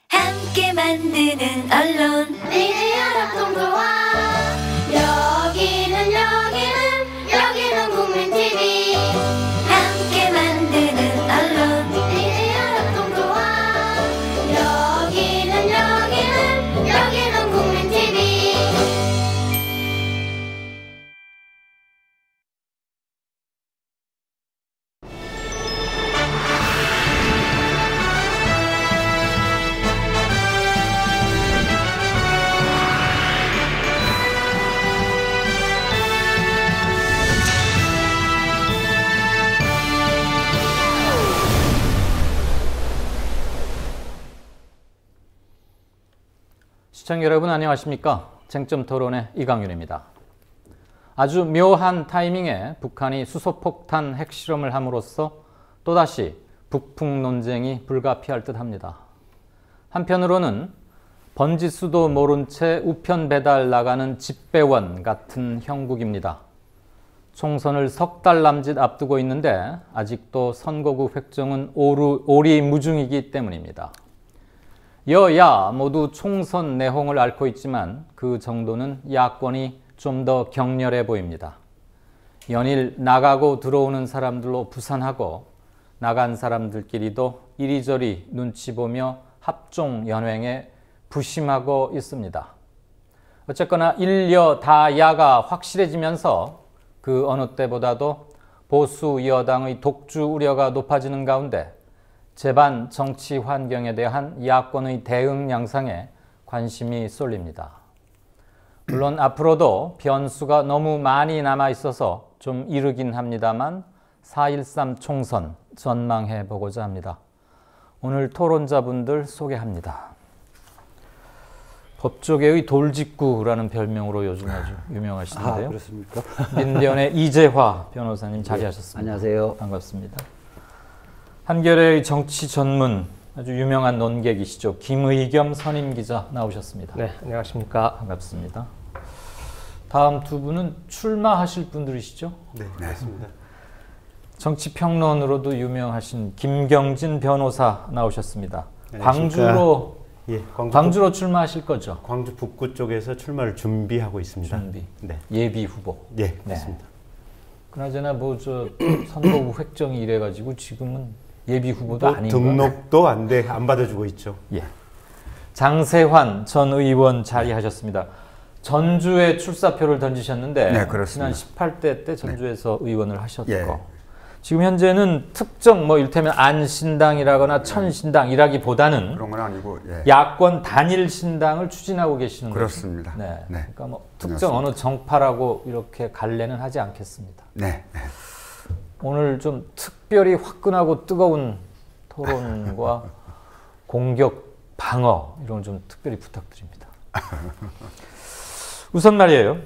함께 만드는 언론 미디어 동도와 여기는 국민TV 함께 만드는 언론 미디어 동도와 여기는 국민TV. 시청자 여러분 안녕하십니까? 쟁점토론의 이강윤입니다. 아주 묘한 타이밍에 북한이 수소폭탄 핵실험을 함으로써 또다시 북풍 논쟁이 불가피할 듯합니다. 한편으로는 번지수도 모른 채 우편 배달 나가는 집배원 같은 형국입니다. 총선을 석 달 남짓 앞두고 있는데 아직도 선거구 획정은 오리무중이기 때문입니다. 여야 모두 총선 내홍을 앓고 있지만 그 정도는 야권이 좀 더 격렬해 보입니다. 연일 나가고 들어오는 사람들로 부산하고 나간 사람들끼리도 이리저리 눈치 보며 합종 연횡에 부심하고 있습니다. 어쨌거나 일여 다야가 확실해지면서 그 어느 때보다도 보수 여당의 독주 우려가 높아지는 가운데 제반 정치 환경에 대한 야권의 대응 양상에 관심이 쏠립니다. 물론 앞으로도 변수가 너무 많이 남아 있어서 좀 이르긴 합니다만 4.13 총선 전망해 보고자 합니다. 오늘 토론자분들 소개합니다. 법조계의 돌직구라는 별명으로 요즘 아주 유명하시는데요. 그렇습니까? 민변의 이재화 변호사님 자리하셨습니다. 안녕하세요. 반갑습니다. 한겨레의 정치 전문 아주 유명한 논객이시죠. 김의겸 선임 기자 나오셨습니다. 네, 안녕하십니까. 반갑습니다. 다음 두 분은 출마하실 분들이시죠? 네, 맞습니다. 정치평론으로도 유명하신 김경진 변호사 나오셨습니다. 안녕하십니까. 광주로 출마하실 거죠? 광주 북구 쪽에서 출마를 준비하고 있습니다. 네. 예비 후보. 네, 그렇습니다. 그나저나 뭐 저 선거구 획정이 이래가지고 지금은 예비 후보도 아닌가? 등록도 안 받아주고 있죠. 예. 장세환 전 의원 자리하셨습니다. 전주에 출사표를 던지셨는데 네, 그렇습니다. 지난 18대 때 전주에서 의원을 하셨고 예. 지금 현재는 특정 뭐 이를테면 안신당이라거나 천신당이라기보다는 그런 건 아니고 예. 야권 단일 신당을 추진하고 계시는 거죠. 그렇습니다. 네. 네. 그러니까 뭐 특정 어느 정파라고 이렇게 갈래는 하지 않겠습니다. 네. 오늘 좀 특별히 화끈하고 뜨거운 토론과 공격 방어 이런 걸 좀 특별히 부탁드립니다. 우선 말이에요.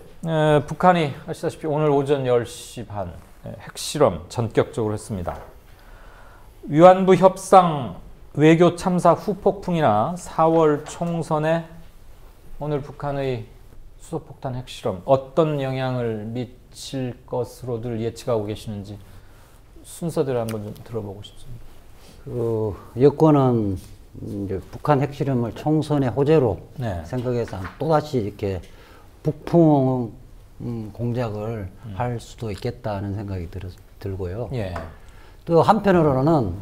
북한이 아시다시피 오늘 오전 10시 반 핵실험 전격적으로 했습니다. 위안부 협상 외교 참사 후폭풍이나 4월 총선에 오늘 북한의 수소폭탄 핵실험 어떤 영향을 미칠 것으로들 예측하고 계시는지 순서대로 한번 좀 들어보고 싶습니다. 여권은 이제 북한 핵실험을 총선의 호재로 네. 생각해서 또다시 이렇게 북풍 공작을 할 수도 있겠다는 생각이 들고요. 예. 또 한편으로는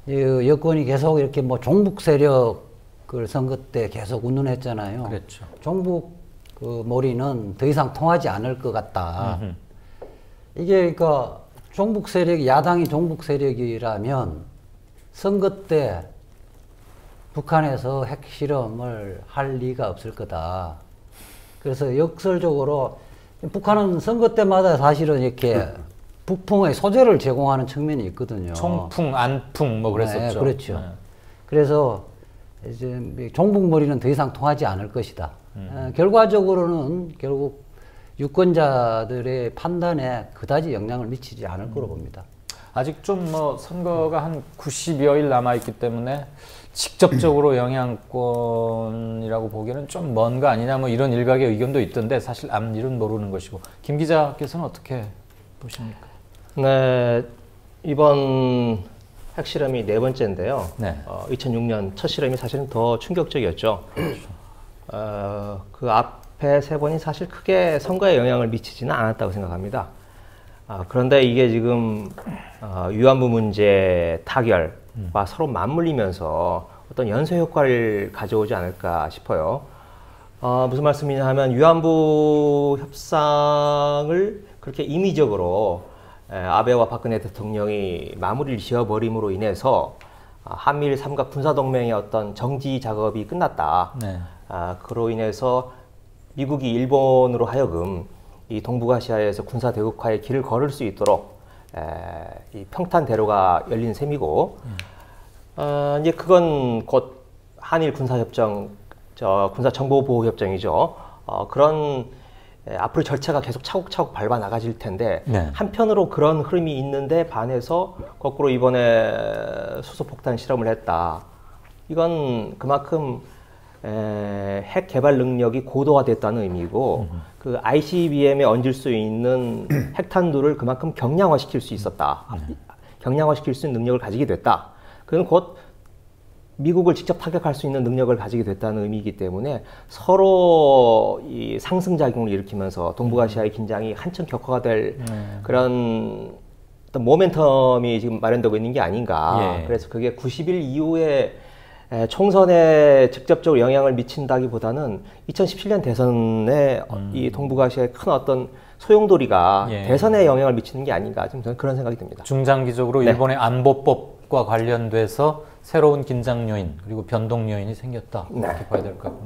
여권이 계속 이렇게 뭐 종북 세력을 선거 때 계속 운운했잖아요. 그렇죠. 종북 몰이는 더 이상 통하지 않을 것 같다. 이게 그러니까 종북 세력이 야당이 종북 세력이라면 선거 때 북한에서 핵실험을 할 리가 없을 거다. 그래서 역설적으로 북한은 선거 때마다 사실은 이렇게 북풍의 소재를 제공하는 측면이 있거든요. 총풍, 안풍 뭐 그랬었죠. 네, 그렇죠. 네. 그래서 이제 종북몰이는 더 이상 통하지 않을 것이다. 결과적으로는 결국 유권자들의 판단에 그다지 영향을 미치지 않을 거로 봅니다. 아직 좀 뭐 선거가 한 90여일 남아있기 때문에 직접적으로 영향권이라고 보기에는 좀 먼 거 아니냐 뭐 이런 일각의 의견도 있던데 사실 앞일은 모르는 것이고 김 기자께서는 어떻게 보십니까? 네, 이번 핵실험이 네 번째인데요. 네. 2006년 첫 실험이 사실은 더 충격적이었죠. 그 앞에 세 번이 사실 크게 선거에 영향을 미치지는 않았다고 생각합니다. 그런데 이게 지금 위안부 문제 타결과 서로 맞물리면서 어떤 연쇄 효과를 가져오지 않을까 싶어요. 무슨 말씀이냐 하면 위안부 협상을 그렇게 임의적으로 아베와 박근혜 대통령이 마무리를 지어버림으로 인해서 한미일 삼각 군사동맹의 어떤 정지 작업이 끝났다. 네. 그로 인해서 미국이 일본으로 하여금 이 동북아시아에서 군사 대국화의 길을 걸을 수 있도록 이 평탄 대로가 열린 셈이고 이제 그건 곧 한일 군사협정, 군사정보보호협정이죠. 그런 앞으로 절차가 계속 차곡차곡 밟아 나가질 텐데 네. 한편으로 그런 흐름이 있는데 반해서 거꾸로 이번에 수소폭탄 실험을 했다. 이건 그만큼 핵 개발 능력이 고도화됐다는 의미고 그 ICBM에 얹을 수 있는 핵탄두를 그만큼 경량화시킬 수 있었다. 경량화시킬 수 있는 능력을 가지게 됐다. 그건 곧 미국을 직접 타격할 수 있는 능력을 가지게 됐다는 의미이기 때문에 서로 이 상승작용을 일으키면서 동북아시아의 긴장이 한층 격화가 될 그런 어떤 모멘텀이 지금 마련되고 있는 게 아닌가. 예. 그래서 그게 90일 이후에 총선에 직접적으로 영향을 미친다기보다는 2017년 대선에 이 동북아시아의 큰 어떤 소용돌이가 예. 대선에 영향을 미치는 게 아닌가. 좀 저는 그런 생각이 듭니다. 중장기적으로 네. 일본의 안보법과 관련돼서 새로운 긴장 요인 그리고 변동 요인이 생겼다. 이렇게 봐야 될까요?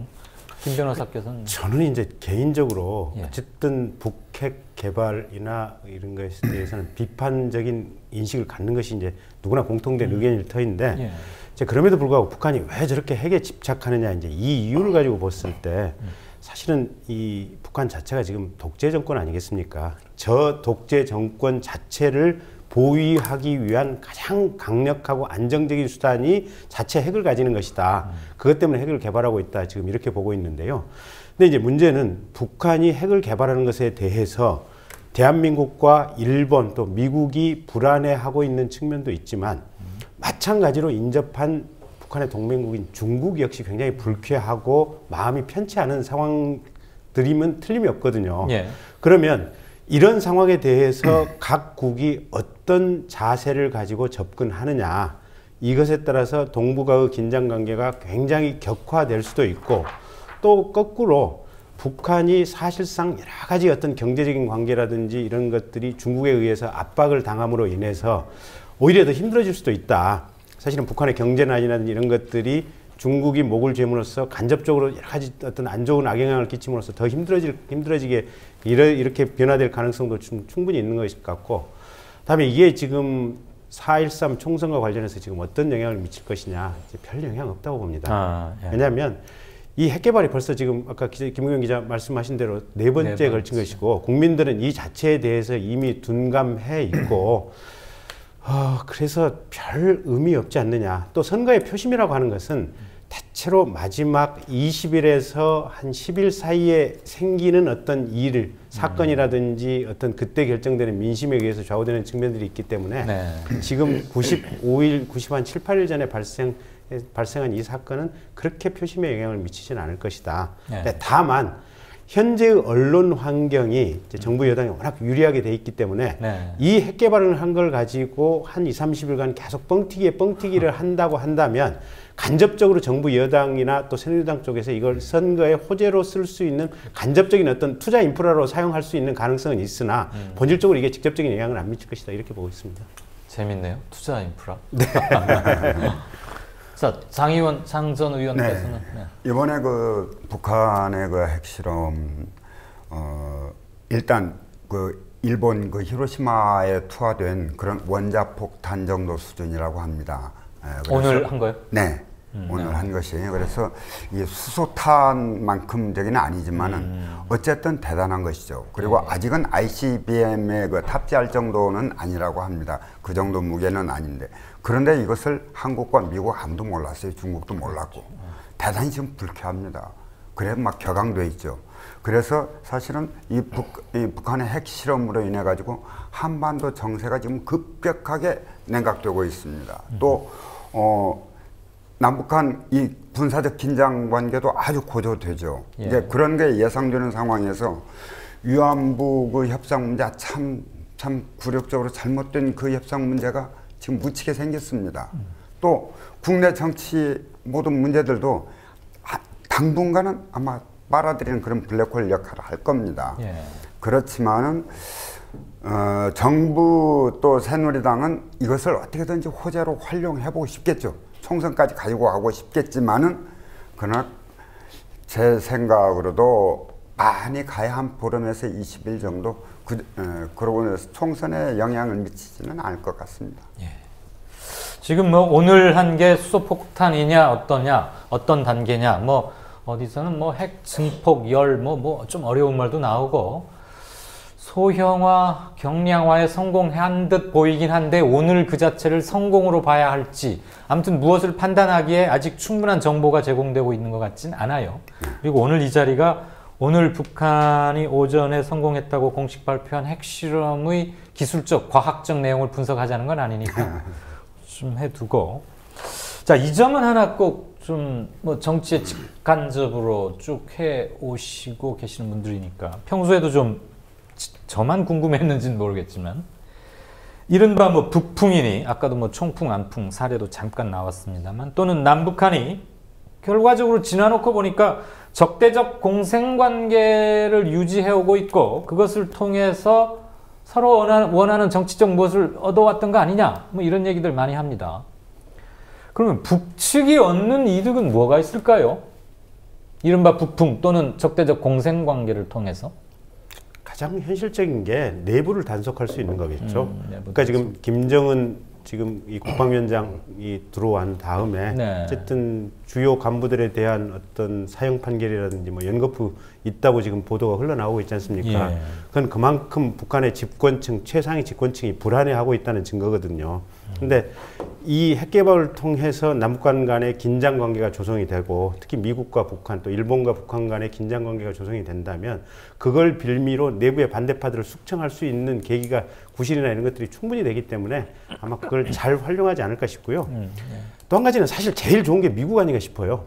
김 변호사께서는 저는 이제 개인적으로 예. 어쨌든 북핵 개발이나 이런 것에 대해서는 비판적인 인식을 갖는 것이 이제 누구나 공통된 의견일 터인데 예. 이제 그럼에도 불구하고 북한이 왜 저렇게 핵에 집착하느냐 이제 이 이유를 가지고 봤을 때 사실은 이 북한 자체가 지금 독재 정권 아니겠습니까? 저 독재 정권 자체를 보위하기 위한 가장 강력하고 안정적인 수단이 자체 핵을 가지는 것이다. 그것 때문에 핵을 개발하고 있다. 지금 이렇게 보고 있는데요. 근데 이제 문제는 북한이 핵을 개발하는 것에 대해서 대한민국과 일본 또 미국이 불안해하고 있는 측면도 있지만 마찬가지로 인접한 북한의 동맹국인 중국 역시 굉장히 불쾌하고 마음이 편치 않은 상황들이면 틀림이 없거든요. 예. 그러면 이런 상황에 대해서 각국이 어떤 자세를 가지고 접근하느냐 이것에 따라서 동북아의 긴장관계가 굉장히 격화될 수도 있고 또 거꾸로 북한이 사실상 여러 가지 어떤 경제적인 관계라든지 이런 것들이 중국에 의해서 압박을 당함으로 인해서 오히려 더 힘들어질 수도 있다. 사실은 북한의 경제난이라든지 이런 것들이 중국이 목을 죄므로써 간접적으로 여러 가지 어떤 안 좋은 악영향을 끼침으로써 더 힘들어지게 이렇게 변화될 가능성도 충분히 있는 것 같고, 다음에 이게 지금 4.13 총선과 관련해서 지금 어떤 영향을 미칠 것이냐, 별 영향 없다고 봅니다. 예. 왜냐하면 이 핵개발이 벌써 지금 아까 김경현 기자 말씀하신 대로 네 번째에 걸친 것이고, 국민들은 이 자체에 대해서 이미 둔감해 있고, 그래서 별 의미 없지 않느냐. 또 선거의 표심이라고 하는 것은 대체로 마지막 20일에서 한 10일 사이에 생기는 어떤 일, 사건이라든지 어떤 그때 결정되는 민심에 의해서 좌우되는 측면들이 있기 때문에 네. 지금 95일, 90한 7, 8일 전에 발생한 이 사건은 그렇게 표심에 영향을 미치지는 않을 것이다. 네. 다만 현재의 언론 환경이 이제 정부 여당이 워낙 유리하게 돼 있기 때문에 네. 이 핵 개발을 한 걸 가지고 한 2, 30일간 계속 뻥튀기를 한다고 한다면 간접적으로 정부 여당이나 또 새누리당 쪽에서 이걸 선거의 호재로 쓸 수 있는 간접적인 어떤 투자 인프라로 사용할 수 있는 가능성은 있으나 본질적으로 이게 직접적인 영향을 안 미칠 것이다. 이렇게 보고 있습니다. 재밌네요. 투자 인프라. 네. 자, 장전 의원께서는 네. 이번에 그 북한의 그 핵실험 일단 그 일본 그 히로시마에 투하된 그런 원자폭탄 정도 수준이라고 합니다. 오늘 한 거요? 네. 오늘 한 것이에요. 그래서 이 수소탄만큼적인 아니지만은 어쨌든 대단한 것이죠. 그리고 아직은 ICBM에 그 탑재할 정도는 아니라고 합니다. 그 정도 무게는 아닌데. 그런데 이것을 한국과 미국 아무도 몰랐어요. 중국도 몰랐고. 대단히 지금 불쾌합니다. 그래 막 격앙돼 있죠. 그래서 사실은 이 북한의 핵 실험으로 인해 가지고 한반도 정세가 지금 급격하게 냉각되고 있습니다. 또 남북한 이 군사적 긴장 관계도 아주 고조되죠. 예. 이제 그런 게 예상되는 상황에서 위안부 그 협상 문제 참 굴욕적으로 잘못된 그 협상 문제가 지금 묻히게 생겼습니다. 또 국내 정치 모든 문제들도 당분간은 아마 빨아들이는 그런 블랙홀 역할을 할 겁니다. 예. 그렇지만은 정부 또 새누리당은 이것을 어떻게든지 호재로 활용해보고 싶겠죠. 총선까지 가지고 가고 싶겠지만은 그러나 제 생각으로도 많이 가야 한 보름에서 20일 정도 그러고 나서 총선에 영향을 미치지는 않을 것 같습니다. 예. 지금 뭐 오늘 한 게 수소폭탄이냐 어떠냐 어떤 단계냐 뭐 어디서는 뭐 핵 증폭 열 뭐 좀 어려운 말도 나오고 소형화 경량화에 성공한 듯 보이긴 한데 오늘 그 자체를 성공으로 봐야 할지 아무튼 무엇을 판단하기에 아직 충분한 정보가 제공되고 있는 것 같진 않아요. 그리고 오늘 이 자리가 오늘 북한이 오전에 성공했다고 공식 발표한 핵실험의 기술적 과학적 내용을 분석하자는 건 아니니까 좀 해두고 자, 이 점은 하나 꼭 좀 뭐 정치에 직간접으로 쭉 해 오시고 계시는 분들이니까 평소에도 좀 저만 궁금했는지는 모르겠지만 이른바 뭐 북풍이니 아까도 뭐 총풍 안풍 사례도 잠깐 나왔습니다만 또는 남북한이 결과적으로 지나놓고 보니까 적대적 공생관계를 유지해오고 있고 그것을 통해서 서로 원하는 정치적 무엇을 얻어왔던 거 아니냐 뭐 이런 얘기들 많이 합니다. 그러면 북측이 얻는 이득은 뭐가 있을까요? 이른바 북풍 또는 적대적 공생관계를 통해서 가장 현실적인 게 내부를 단속할 수 있는 거겠죠. 그러니까 지금 김정은 지금 이 국방위원장이 들어온 다음에 네. 어쨌든 주요 간부들에 대한 어떤 사형 판결이라든지 뭐 연거푸 있다고 지금 보도가 흘러나오고 있지 않습니까? 예. 그건 그만큼 북한의 집권층, 최상위 집권층이 불안해하고 있다는 증거거든요. 근데 이 핵개발을 통해서 남북한 간의 긴장 관계가 조성이 되고 특히 미국과 북한 또 일본과 북한 간의 긴장 관계가 조성이 된다면 그걸 빌미로 내부의 반대파들을 숙청할 수 있는 계기가 구실이나 이런 것들이 충분히 되기 때문에 아마 그걸 잘 활용하지 않을까 싶고요. 또 한 가지는 사실 제일 좋은 게 미국 아닌가 싶어요.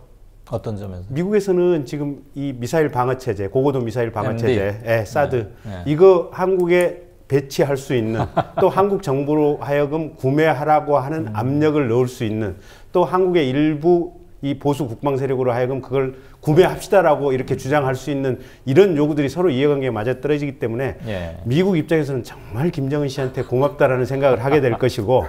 어떤 점에서? 미국에서는 지금 이 미사일 방어 체제, 고고도 미사일 방어 MD. 체제, 사드 네. 이거 한국에 배치할 수 있는 또 한국 정부로 하여금 구매하라고 하는 압력을 넣을 수 있는 또 한국의 일부 이 보수 국방 세력으로 하여금 그걸 구매합시다라고 이렇게 주장할 수 있는 이런 요구들이 서로 이해관계에 맞아떨어지기 때문에 예. 미국 입장에서는 정말 김정은 씨한테 고맙다라는 생각을 하게 될 것이고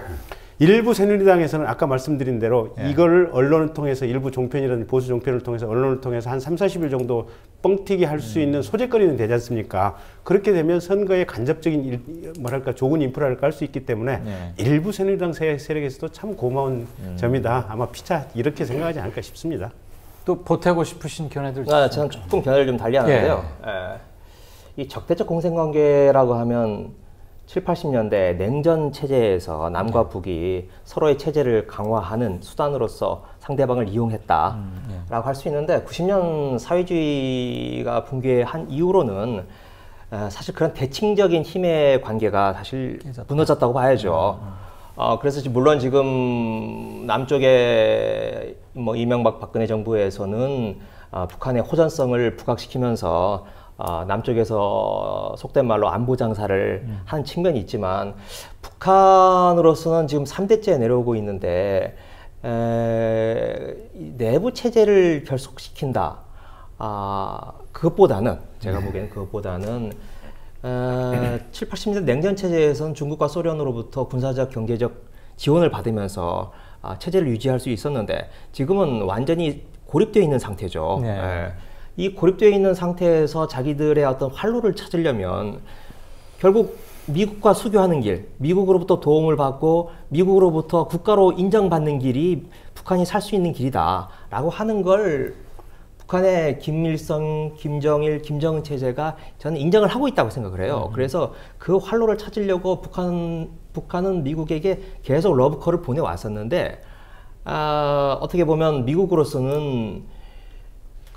일부 새누리당에서는 아까 말씀드린 대로 예. 이거를 언론을 통해서 일부 종편이라든지 보수 종편을 통해서 언론을 통해서 한 30-40일 정도 뻥튀기 할 수 있는 소재거리는 되지 않습니까? 그렇게 되면 선거에 간접적인 뭐랄까 좋은 인프라를 깔 수 있기 때문에 예. 일부 새누리당 세력에서도 참 고마운 점이다. 아마 피차 이렇게 생각하지 않을까 싶습니다. 또 보태고 싶으신 견해들 저는 조금 견해를 좀 달리하는데요. 이 적대적 공생관계라고 하면 7, 80년대 냉전 체제에서 남과 북이 서로의 체제를 강화하는 수단으로서 상대방을 이용했다라고 할 수 있는데 90년 사회주의가 붕괴한 이후로는 사실 그런 대칭적인 힘의 관계가 사실 무너졌다고 봐야죠. 그래서 물론 지금 남쪽의 뭐 이명박 박근혜 정부에서는 북한의 호전성을 부각시키면서 남쪽에서 속된 말로 안보 장사를 한 측면이 있지만 북한으로서는 지금 3대째 내려오고 있는데 내부 체제를 결속시킨다. 그것보다는 제가 보기에는 그것보다는 7, 80년대 냉전 체제에서는 중국과 소련으로부터 군사적 경제적 지원을 받으면서 체제를 유지할 수 있었는데 지금은 완전히 고립되어 있는 상태죠. 네. 이 고립되어 있는 상태에서 자기들의 어떤 활로를 찾으려면 결국 미국과 수교하는 길, 미국으로부터 도움을 받고 미국으로부터 국가로 인정받는 길이 북한이 살 수 있는 길이다라고 하는 걸 북한의 김일성, 김정일, 김정은 체제가 저는 인정을 하고 있다고 생각을 해요. 그래서 그 활로를 찾으려고 북한은 미국에게 계속 러브콜을 보내왔었는데 어떻게 보면 미국으로서는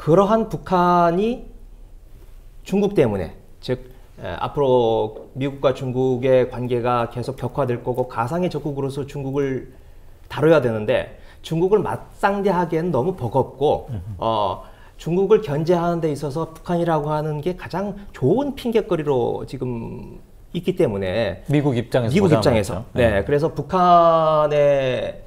그러한 북한이 중국 때문에 즉 앞으로 미국과 중국의 관계가 계속 격화될 거고 가상의 적국으로서 중국을 다뤄야 되는데 중국을 맞상대하기에는 너무 버겁고 중국을 견제하는 데 있어서 북한이라고 하는 게 가장 좋은 핑계거리로 지금 있기 때문에 미국 입장에서 네, 그래서 북한의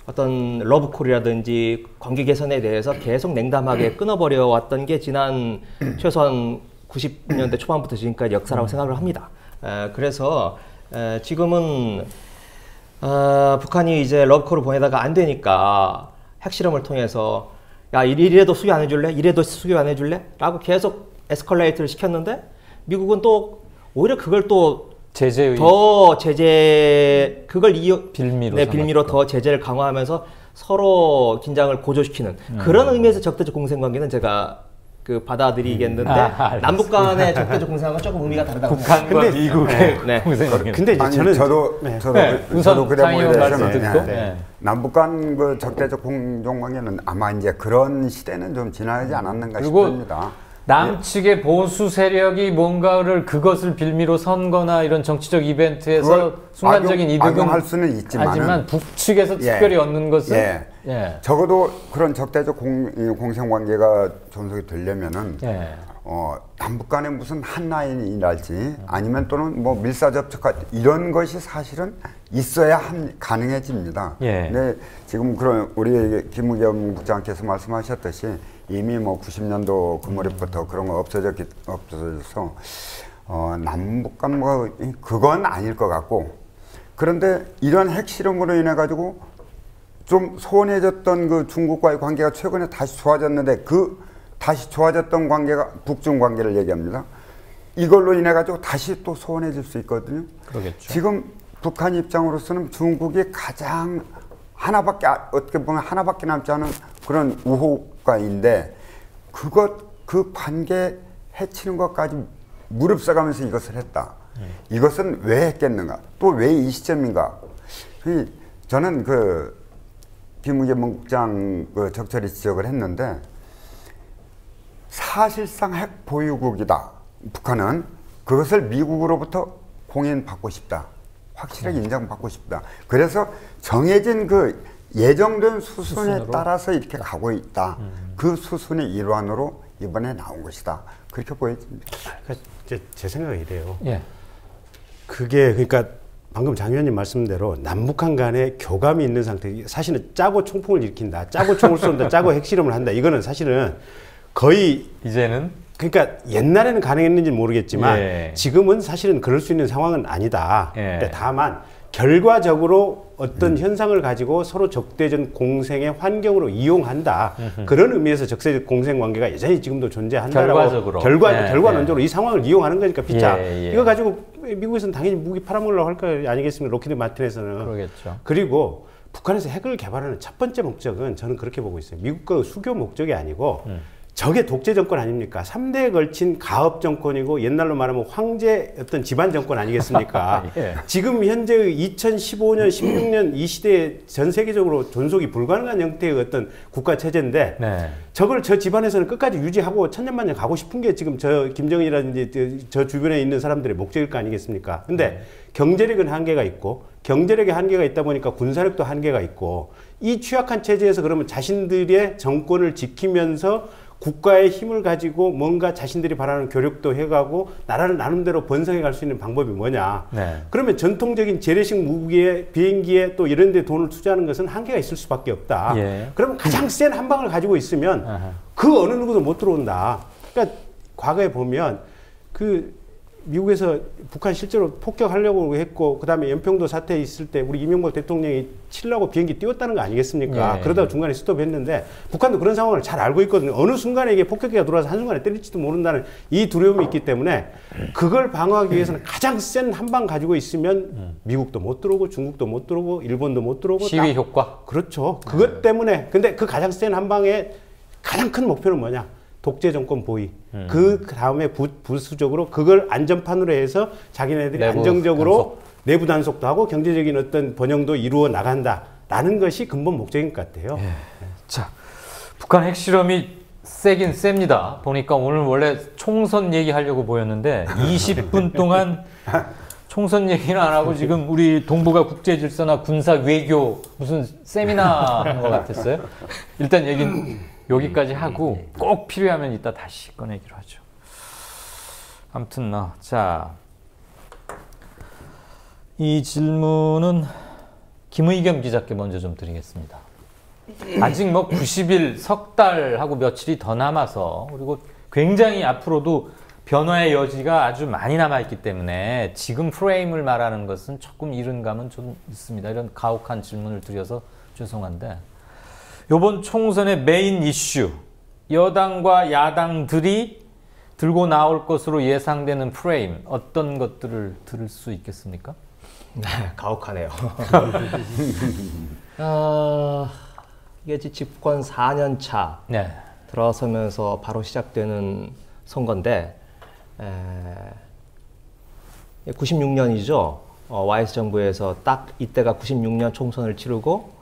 어떤 러브콜이라든지 관계 개선에 대해서 계속 냉담하게 끊어버려 왔던 게 지난 최소한 90년대 초반부터 지금까지 역사라고 생각을 합니다. 그래서 지금은 북한이 이제 러브콜을 보내다가 안 되니까 핵실험을 통해서 야 이래도 수교 안 해줄래? 이래도 수교 안 해줄래? 라고 계속 에스컬레이트를 시켰는데 미국은 또 오히려 그걸 또 그걸 빌미로 더 제재를 강화하면서 서로 긴장을 고조시키는 그런 의미에서 적대적 공생관계는 제가 받아들이겠는데 남북 간의 적대적 공생관계는 조금 의미가 다르다고 북한과 미국의 공생관계. 근데 이제 저는 저도 그래 보이려면 네. 남북 간 그 적대적 공정관계는 아마 이제 그런 시대는 좀 지나지 않았는가 싶습니다. 남측의 보수 세력이 뭔가를 그것을 빌미로 선거나 이런 정치적 이벤트에서 순간적인 이득은 할 수는 있지만 하지만 북측에서 특별히 얻는 것은 적어도 그런 적대적 공생관계가 존속이 되려면은 남북 간에 무슨 한 라인이랄지 아니면 또는 뭐 밀사접촉 이런 것이 사실은 있어야 가능해집니다. 근데 지금 그런 우리 김우겸 국장께서 말씀하셨듯이 이미 뭐 90년도 그 무렵부터 그런 거 없어져서 남북 간 뭐 그건 아닐 것 같고, 그런데 이런 핵실험으로 인해 가지고 좀 소원해졌던 그 중국과의 관계가 최근에 다시 좋아졌는데 그 다시 좋아졌던 관계가 북중 관계를 얘기합니다. 이걸로 인해 가지고 다시 또 소원해질 수 있거든요. 그러겠죠. 지금 북한 입장으로서는 중국이 가장 어떻게 보면 하나밖에 남지 않은 그런 우호가인데 그 관계 해치는 것까지 무릅써가면서 이것을 했다. 이것은 왜 했겠는가? 또 왜 이 시점인가? 저는 김우겸 국장 적절히 지적을 했는데 사실상 핵 보유국이다. 북한은 그것을 미국으로부터 공인받고 싶다. 확실하게 인정받고 싶다. 그래서 정해진 예정된 수순에 따라서 이렇게 가고 있다. 그 수순의 일환으로 이번에 나온 것이다. 그렇게 보여집니다. 제 생각이 이래요. 그게 그러니까 방금 장 의원님 말씀대로 남북한 간에 교감이 있는 상태. 사실은 짜고 총풍을 일으킨다. 짜고 총을 쏜다. 짜고 핵실험을 한다. 이거는 사실은 거의 이제는 그러니까 옛날에는 가능했는지는 모르겠지만 지금은 사실은 그럴 수 있는 상황은 아니다. 다만 결과적으로 어떤 현상을 가지고 서로 적대적 공생의 환경으로 이용한다. 그런 의미에서 적대적 공생 관계가 여전히 지금도 존재한다라고 결과론적으로 이 상황을 이용하는 거니까 피차. 이거 가지고 미국에서는 당연히 무기 팔아먹으려고 할 거 아니겠습니까? 로키드 마틴에서는. 그러겠죠. 그리고 북한에서 핵을 개발하는 첫 번째 목적은 저는 그렇게 보고 있어요. 미국과 수교 목적이 아니고 저게 독재 정권 아닙니까? 3대에 걸친 가업 정권이고 옛날로 말하면 황제 어떤 집안 정권 아니겠습니까? 지금 현재의 2015년, 16년 이 시대에 전 세계적으로 존속이 불가능한 형태의 어떤 국가 체제인데 저걸 저 집안에서는 끝까지 유지하고 천년만년 가고 싶은 게 지금 저 김정일이라든지 저 주변에 있는 사람들의 목적일 거 아니겠습니까? 근데 경제력은 한계가 있고 경제력에 한계가 있다 보니까 군사력도 한계가 있고 이 취약한 체제에서 그러면 자신들의 정권을 지키면서 국가의 힘을 가지고 뭔가 자신들이 바라는 교력도 해가고 나라를 나름대로 번성해 갈 수 있는 방법이 뭐냐. 그러면 전통적인 재래식 무기에 비행기에 또 이런 데 돈을 투자하는 것은 한계가 있을 수밖에 없다. 그러면 가장 센 한 방을 가지고 있으면 그 어느 누구도 못 들어온다. 그러니까 과거에 보면 미국에서 북한 실제로 폭격하려고 했고 그다음에 연평도 사태 있을 때 우리 이명박 대통령이 치려고 비행기 띄웠다는 거 아니겠습니까? 그러다가 중간에 스톱했는데 북한도 그런 상황을 잘 알고 있거든요. 어느 순간에 이게 폭격기가 들어와서 한순간에 때릴지도 모른다는 이 두려움이 있기 때문에 그걸 방어하기 위해서는 가장 센 한 방 가지고 있으면 미국도 못 들어오고 중국도 못 들어오고 일본도 못 들어오고 시위 효과? 그렇죠. 그것 때문에 근데 그 가장 센 한 방의 가장 큰 목표는 뭐냐? 독재 정권 보위. 그 다음에 부수적으로 그걸 안전판으로 해서 자기네들이 안정적으로 내부 단속도 하고 경제적인 어떤 번영도 이루어 나간다라는 것이 근본 목적인 것 같아요. 자, 북한 핵실험이 세긴 셉니다. 보니까 오늘 원래 총선 얘기하려고 보였는데 20분 동안 총선 얘기는 안 하고 지금 우리 동북아 국제질서나 군사 외교 무슨 세미나 한 것 같았어요. 일단 얘기는 여기까지 하고 꼭 필요하면 이따 다시 꺼내기로 하죠. 아무튼 자, 이 질문은 김의겸 기자께 먼저 좀 드리겠습니다. 아직 뭐 90일, 석 달하고 며칠이 더 남아서 그리고 굉장히 앞으로도 변화의 여지가 아주 많이 남아있기 때문에 지금 프레임을 말하는 것은 조금 이른 감은 좀 있습니다. 이런 가혹한 질문을 드려서 죄송한데 이번 총선의 메인 이슈, 여당과 야당들이 들고 나올 것으로 예상되는 프레임, 어떤 것들을 들을 수 있겠습니까? 네, 가혹하네요. 이게 집권 4년 차 네. 들어서면서 바로 시작되는 선거인데 96년이죠. YS 정부에서 딱 이때가 96년 총선을 치르고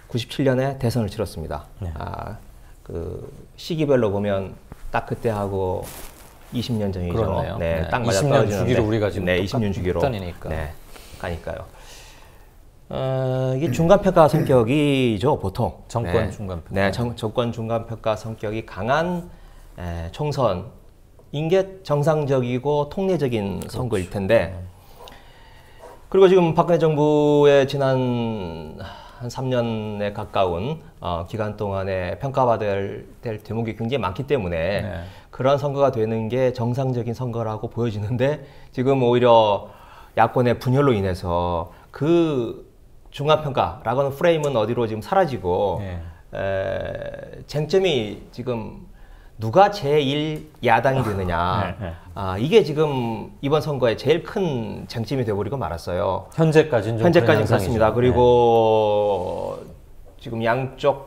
97년에 대선을 치렀습니다. 네. 그 시기별로 보면 딱 그때 하고 20년 전이죠. 그렇네요. 네, 네. 딱 맞아 20년 떨어지는데. 주기로 우리가 지금 네, 20년 주기로. 똑같다니까. 네, 가니까요. 이게 중간평가 성격이죠, 보통. 정권 네. 중간평가. 네, 정권 중간평가 성격이 강한 총선인 게 정상적이고 통례적인 선거일 텐데, 그리고 지금 박근혜 정부의 지난 한 3년에 가까운 기간 동안에 평가받아야 될 대목이 굉장히 많기 때문에 네. 그런 선거가 되는 게 정상적인 선거라고 보여지는데, 지금 오히려 야권의 분열로 인해서 그 중간평가라고 하는 프레임은 어디로 지금 사라지고 네. 쟁점이 지금 누가 제1야당이 되느냐. 네, 네. 이게 지금 이번 선거에 제일 큰 쟁점이 되어버리고 말았어요. 현재까지는 좀 현재까지는 그런 그렇습니다. 양상이죠. 그리고 지금 양쪽의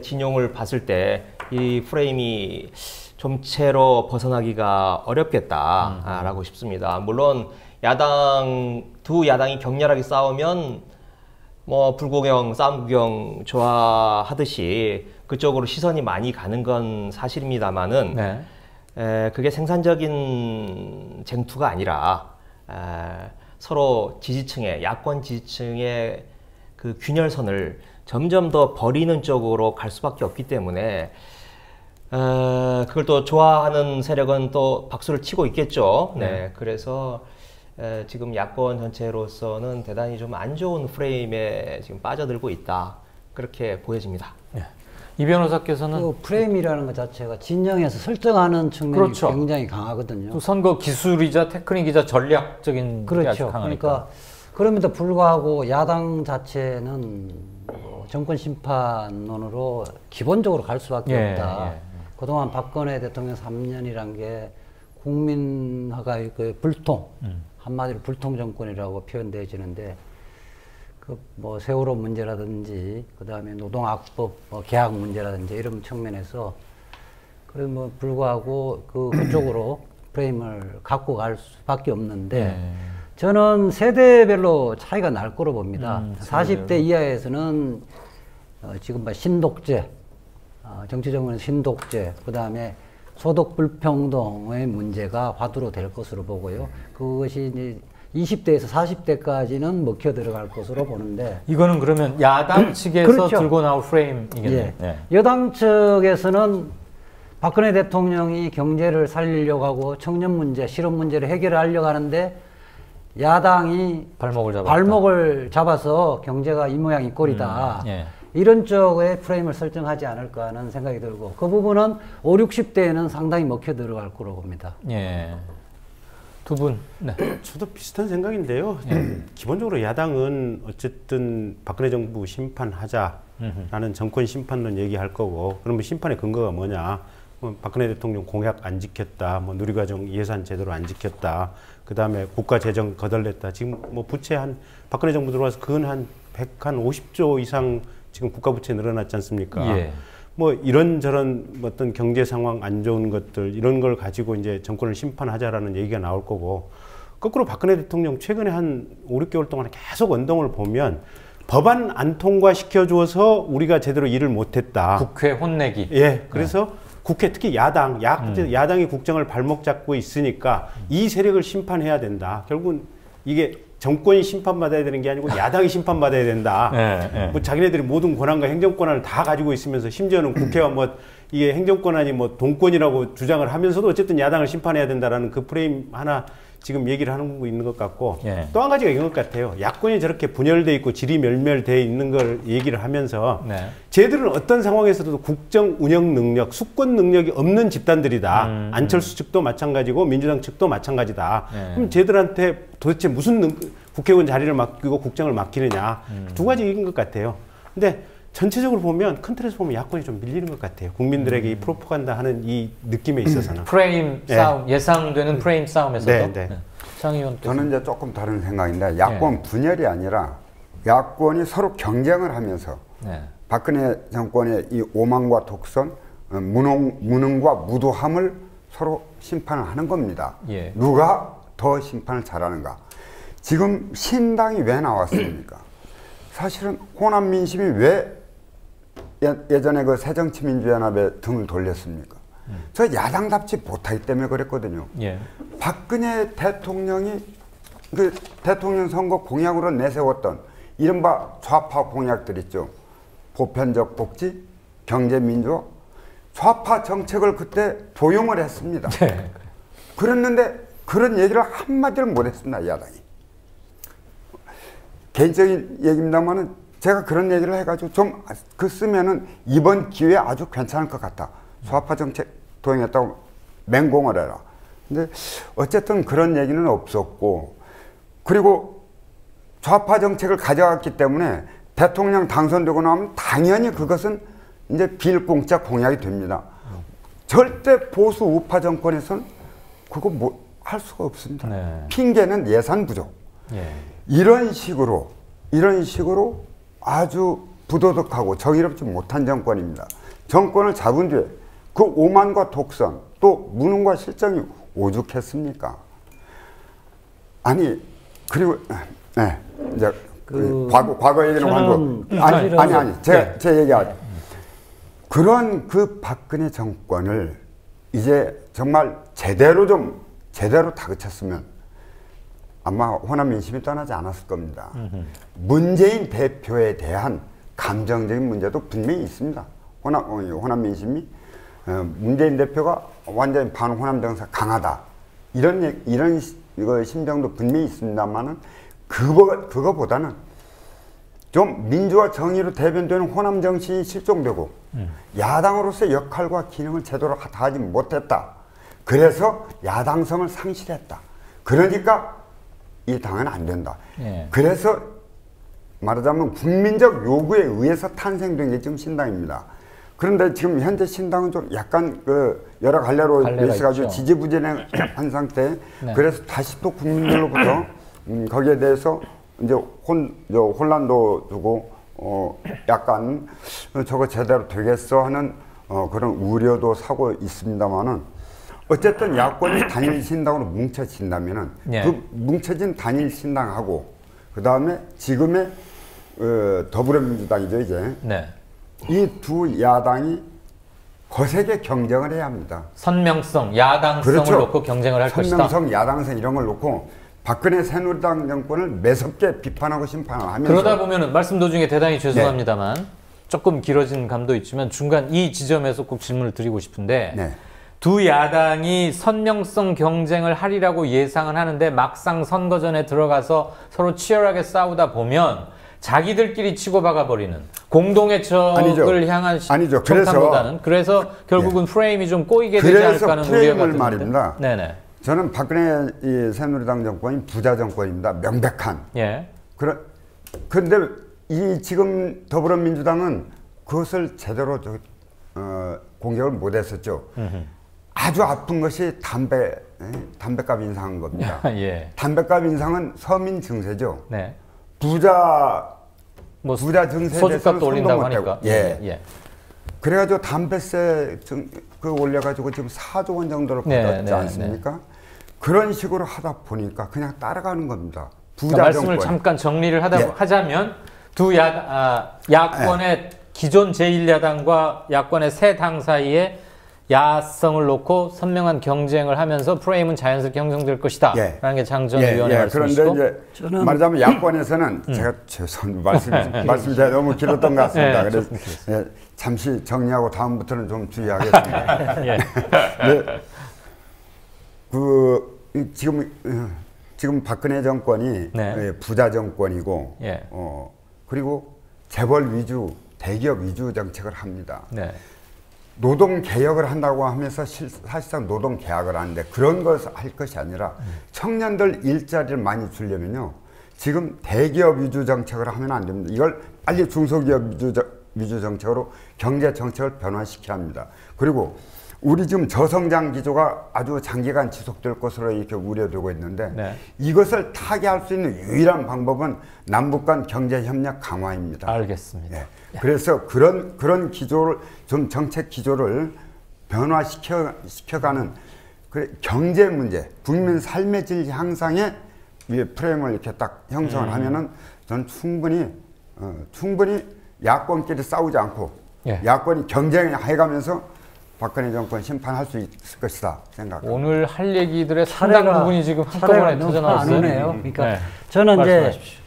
진영을 봤을 때 이 프레임이 좀채로 벗어나기가 어렵겠다라고 싶습니다. 물론 두 야당이 격렬하게 싸우면 뭐 불구경, 싸움 구경 좋아하듯이 그쪽으로 시선이 많이 가는 건 사실입니다만은 네. 그게 생산적인 쟁투가 아니라 서로 지지층의, 야권 지지층의 그 균열선을 점점 더 버리는 쪽으로 갈 수밖에 없기 때문에 그걸 또 좋아하는 세력은 또 박수를 치고 있겠죠. 네, 그래서 지금 야권 전체로서는 대단히 좀 안 좋은 프레임에 지금 빠져들고 있다. 그렇게 보여집니다. 네. 이 변호사께서는 그 프레임이라는 것 자체가 진영에서 설정하는 측면이 그렇죠. 굉장히 강하거든요. 또 선거 기술이자 테크닉이자 전략적인 게 아주 그렇죠. 강하니까. 그러니까 그럼에도 불구하고 야당 자체는 정권 심판론으로 기본적으로 갈 수밖에 예, 없다. 예. 그동안 박근혜 대통령 3년이란 게 국민화가 그 불통, 한마디로 불통 정권이라고 표현되어지는데, 그 뭐 세월호 문제라든지 그다음에 노동악법 계약 문제라든지 이런 측면에서 그래 뭐 불구하고 그쪽으로 프레임을 갖고 갈 수밖에 없는데, 저는 세대별로 차이가 날 거로 봅니다. 40대 이하에서는 지금 뭐 신독재, 정치적으로는 신독재, 그 다음에 소득 불평등의 문제가 화두로 될 것으로 보고요. 그것이 이제 20대에서 40대까지는 먹혀 들어갈 것으로 보는데, 이거는 그러면 야당 측에서 그렇죠. 들고 나올 프레임이겠네요. 예. 네. 여당 측에서는 박근혜 대통령이 경제를 살리려고 하고 청년 문제, 실업 문제를 해결하려고 하는데, 야당이 발목을 잡아서 경제가 이 모양 이 꼴이다. 예. 이런 쪽에 프레임을 설정하지 않을까 하는 생각이 들고, 그 부분은 5, 60대에는 상당히 먹혀 들어갈 거로 봅니다. 예. 두 분. 네. 저도 비슷한 생각인데요. 기본적으로 야당은 어쨌든 박근혜 정부 심판하자라는 정권 심판론 얘기할 거고, 그러면 심판의 근거가 뭐냐? 뭐 박근혜 대통령 공약 안 지켰다, 뭐 누리과정 예산 제대로 안 지켰다, 그 다음에 국가 재정 거덜냈다. 지금 뭐 부채 박근혜 정부 들어와서 근 한 150조 이상 지금 국가 부채 늘어났지 않습니까? 예. 뭐 이런저런 어떤 경제 상황 안 좋은 것들 이런 걸 가지고 이제 정권을 심판하자라는 얘기가 나올 거고, 거꾸로 박근혜 대통령 최근에 한 5, 6개월 동안 계속 언동을 보면 법안 안 통과시켜줘서 우리가 제대로 일을 못했다. 국회 혼내기. 예, 그래서 국회 특히 야당이 국정을 발목 잡고 있으니까 이 세력을 심판해야 된다. 결국은 이게 정권이 심판받아야 되는 게 아니고 야당이 심판받아야 된다. 뭐 자기네들이 모든 권한과 행정권한을 다 가지고 있으면서 심지어는 국회와 뭐 이게 행정권한이 뭐 동권이라고 주장을 하면서도 어쨌든 야당을 심판해야 된다라는 그 프레임 하나 지금 얘기를 하는 거 있는 것 같고 또 한 가지가 이런 것 같아요. 야권이 저렇게 분열돼 있고 질이 멸멸돼 있는 걸 얘기를 하면서 쟤들은 어떤 상황에서도 국정 운영 능력, 수권 능력이 없는 집단들이다. 안철수 측도 마찬가지고 민주당 측도 마찬가지다. 그럼 쟤들한테 도대체 무슨 국회의원 자리를 맡기고 국정을 맡기느냐. 두 가지인 것 같아요. 근데 전체적으로 보면 큰 틀에서 보면 야권이 좀 밀리는 것 같아요. 국민들에게 이 프로파간다 하는 이 느낌에 있어서는. 프레임 싸움, 예상되는 프레임 싸움에서도. 장 의원 저는 이제 조금 다른 생각인데 야권 분열이 아니라 야권이 서로 경쟁을 하면서 박근혜 정권의 이 오만과 독선, 무능과 무도함을 서로 심판을 하는 겁니다. 누가 더 심판을 잘하는가. 지금 신당이 왜 나왔습니까? 사실은 호남 민심이 왜 예전에 그 새정치민주연합에 등을 돌렸습니까? 저 야당답지 못하기 때문에 그랬거든요. 박근혜 대통령이 그 대통령 선거 공약으로 내세웠던 이른바 좌파 공약들 있죠. 보편적 복지, 경제민주화, 좌파 정책을 그때 도용을 했습니다. 그랬는데 그런 얘기를 한마디를 못했습니다. 야당이. 개인적인 얘기입니다만은 제가 그런 얘기를 해가지고 좀 그 쓰면은 이번 기회에 아주 괜찮을 것 같다. 좌파 정책 도입했다고 맹공을 해라. 근데 어쨌든 그런 얘기는 없었고, 그리고 좌파 정책을 가져갔기 때문에 대통령 당선되고 나면 당연히 그것은 이제 빌공짜 공약이 됩니다. 절대 보수 우파 정권에서는 그거 뭐 할 수가 없습니다. 핑계는 예산 부족. 이런 식으로 아주 부도덕하고 정의롭지 못한 정권입니다. 정권을 잡은 뒤에 그 오만과 독선 또 무능과 실정이 오죽했습니까? 아니 그리고 이제 과거 얘기는 관두 아니 제 얘기하죠. 그런 그 박근혜 정권을 이제 정말 제대로 다그쳤으면 아마 호남 민심이 떠나지 않았을 겁니다. 문재인 대표에 대한 감정적인 문제도 분명히 있습니다. 호남 민심이 문재인 대표가 완전히 반호남 정서 강하다. 이런 심정도 분명히 있습니다만은 그거보다는 좀 민주화 정의로 대변되는 호남 정신이 실종되고 야당으로서의 역할과 기능을 제대로 다하지 못했다. 그래서 야당성을 상실했다. 그러니까 이 당은 안 된다. 그래서 말하자면 국민적 요구에 의해서 탄생된 게 지금 신당입니다. 그런데 지금 현재 신당은 좀 약간 그 여러 갈래로 있어가지고 지지부진한 상태. 그래서 다시 또 국민들로부터 거기에 대해서 이제 혼란도 두고 약간 저거 제대로 되겠어 하는 그런 우려도 사고 있습니다만은. 어쨌든 야권이 단일 신당으로 뭉쳐진다면은 그 뭉쳐진 단일 신당하고 그 다음에 지금의 더불어민주당이죠 이제 이 두 야당이 거세게 경쟁을 해야 합니다. 선명성, 야당성을 놓고 경쟁을 할 것이다. 선명성, 야당성 이런 걸 놓고 박근혜 새누리당 정권을 매섭게 비판하고 심판하면서 그러다 보면은 말씀 도중에 대단히 죄송합니다만 조금 길어진 감도 있지만 중간 이 지점에서 꼭 질문을 드리고 싶은데 두 야당이 선명성 경쟁을 하리라고 예상은 하는데 막상 선거 전에 들어가서 서로 치열하게 싸우다 보면 자기들끼리 치고 박아버리는 공동의 적을 향한 정탐보다는 그래서 결국은 프레임이 좀 꼬이게 되지 않을까 하는 우려가 드는데 말입니다. 저는 박근혜 이 새누리당 정권이 부자 정권입니다. 명백한. 그런데 이 지금 더불어민주당은 그것을 제대로 공격을 못했었죠. 아주 아픈 것이 담배값 인상한 겁니다. 담배값 인상은 서민 증세죠. 부자 증세에 대해서는 손도 못 대고. 그래가지고 담배세 올려가지고 지금 4조 원 정도를 받았지 않습니까? 그런 식으로 하다 보니까 그냥 따라가는 겁니다. 부자 그러니까 말씀을 잠깐 정리를 하자면 야권의 기존 제1야당과 야권의 새 당 사이에 야성을 놓고 선명한 경쟁을 하면서 프레임은 자연스럽게 형성될 것이다. 예. 라는 게 장전 의원의 말씀이시고. 그런데 이제 말하자면 야권에서는 제가 죄송합니다. 말씀이 제가 너무 길었던 것 같습니다. 예, 그래서 예, 잠시 정리하고 다음부터는 좀 주의하겠습니다. 예. 네, 지금 박근혜 정권이 네. 부자 정권이고 예. 그리고 재벌 위주, 대기업 위주 정책을 합니다. 네. 노동 개혁을 한다고 하면서 사실상 노동 계약을 하는데 그런 것을 할 것이 아니라 청년들 일자리를 많이 주려면요. 지금 대기업 위주 정책을 하면 안 됩니다. 이걸 빨리 중소기업 위주 정책으로 경제 정책을 변화시켜야 합니다. 그리고 우리 지금 저성장 기조가 아주 장기간 지속될 것으로 이렇게 우려되고 있는데 네. 이것을 타개할 수 있는 유일한 방법은 남북 간 경제 협력 강화입니다. 알겠습니다. 예. 그래서 그런 기조를 좀 정책 기조를 변화시켜가는 경제 문제, 국민 삶의 질 향상의 프레임을 이렇게 딱 형성을 하면은 저는 충분히 야권끼리 싸우지 않고 예. 야권이 경쟁해가면서 박근혜 정권 심판할 수 있을 것이다 생각합니다. 오늘 할 얘기들의 상당 부분이 지금 한꺼번에 터져 나왔어요. 그러니까 네. 저는 이제 말씀하십시오.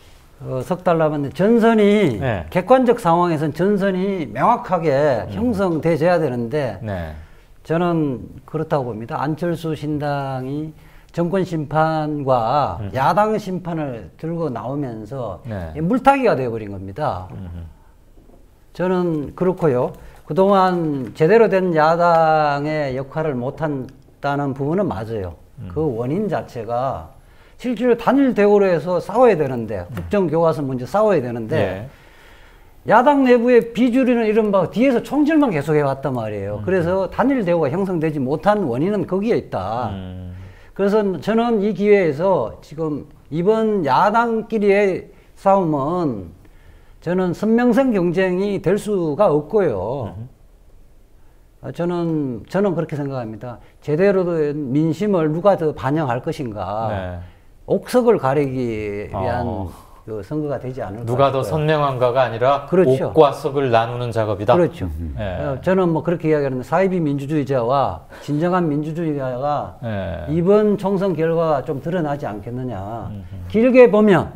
석 달 남았는데 전선이 네. 객관적 상황에서는 전선이 명확하게 형성돼져야 되는데 네. 저는 그렇다고 봅니다. 안철수 신당이 정권 심판과 야당 심판을 들고 나오면서 네. 물타기가 되어버린 겁니다. 저는 그렇고요. 그동안 제대로 된 야당의 역할을 못한다는 부분은 맞아요. 그 원인 자체가 실제로 단일 대우로 해서 싸워야 되는데 국정교과서 문제 싸워야 되는데 네. 야당 내부의 비주류는 이른바 뒤에서 총질만 계속해 왔단 말이에요. 그래서 단일 대우가 형성되지 못한 원인은 거기에 있다. 그래서 저는 이 기회에서 지금 이번 야당끼리의 싸움은 저는 선명성 경쟁이 될 수가 없고요. 저는 그렇게 생각합니다. 제대로 된 민심을 누가 더 반영할 것인가. 네. 옥석을 가리기 위한 그 선거가 되지 않을까. 누가 더 선명한가가 아니라 그렇죠. 옥과 석을 나누는 작업이다. 그렇죠. 네. 저는 뭐 그렇게 이야기하는데 사이비 민주주의자와 진정한 민주주의자가 네. 이번 총선 결과가 좀 드러나지 않겠느냐. 길게 보면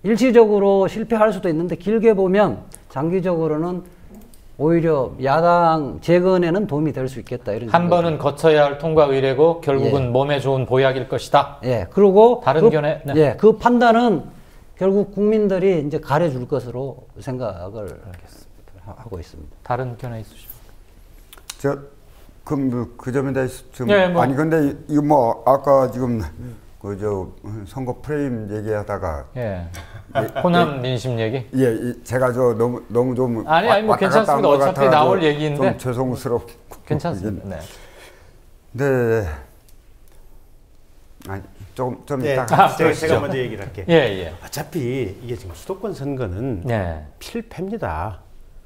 일시적으로 실패할 수도 있는데 길게 보면 장기적으로는 오히려 야당 재건에는 도움이 될 수 있겠다. 이런 한 번은 거쳐야 할 통과 의례고 결국은 예. 몸에 좋은 보약일 것이다. 예. 그리고 다른 견해. 네. 예. 그 판단은 결국 국민들이 이제 가려줄 것으로 생각을 하고 있습니다. 다른 견해 있으십니까? 그 점에 대해서 좀 예, 뭐. 아니 근데 이거 뭐 아까 지금 선거 프레임 얘기하다가 예. 호남 민심 얘기? 제가 너무 좀 아니 뭐 괜찮습니다. 어차피 나올 얘기인데 좀 죄송스럽고 괜찮습니다. 네. 네. 아니 좀 네, 이따가 제가 먼저 얘기를 할게요. 예. 어차피 이게 지금 수도권 선거는 네. 필패입니다.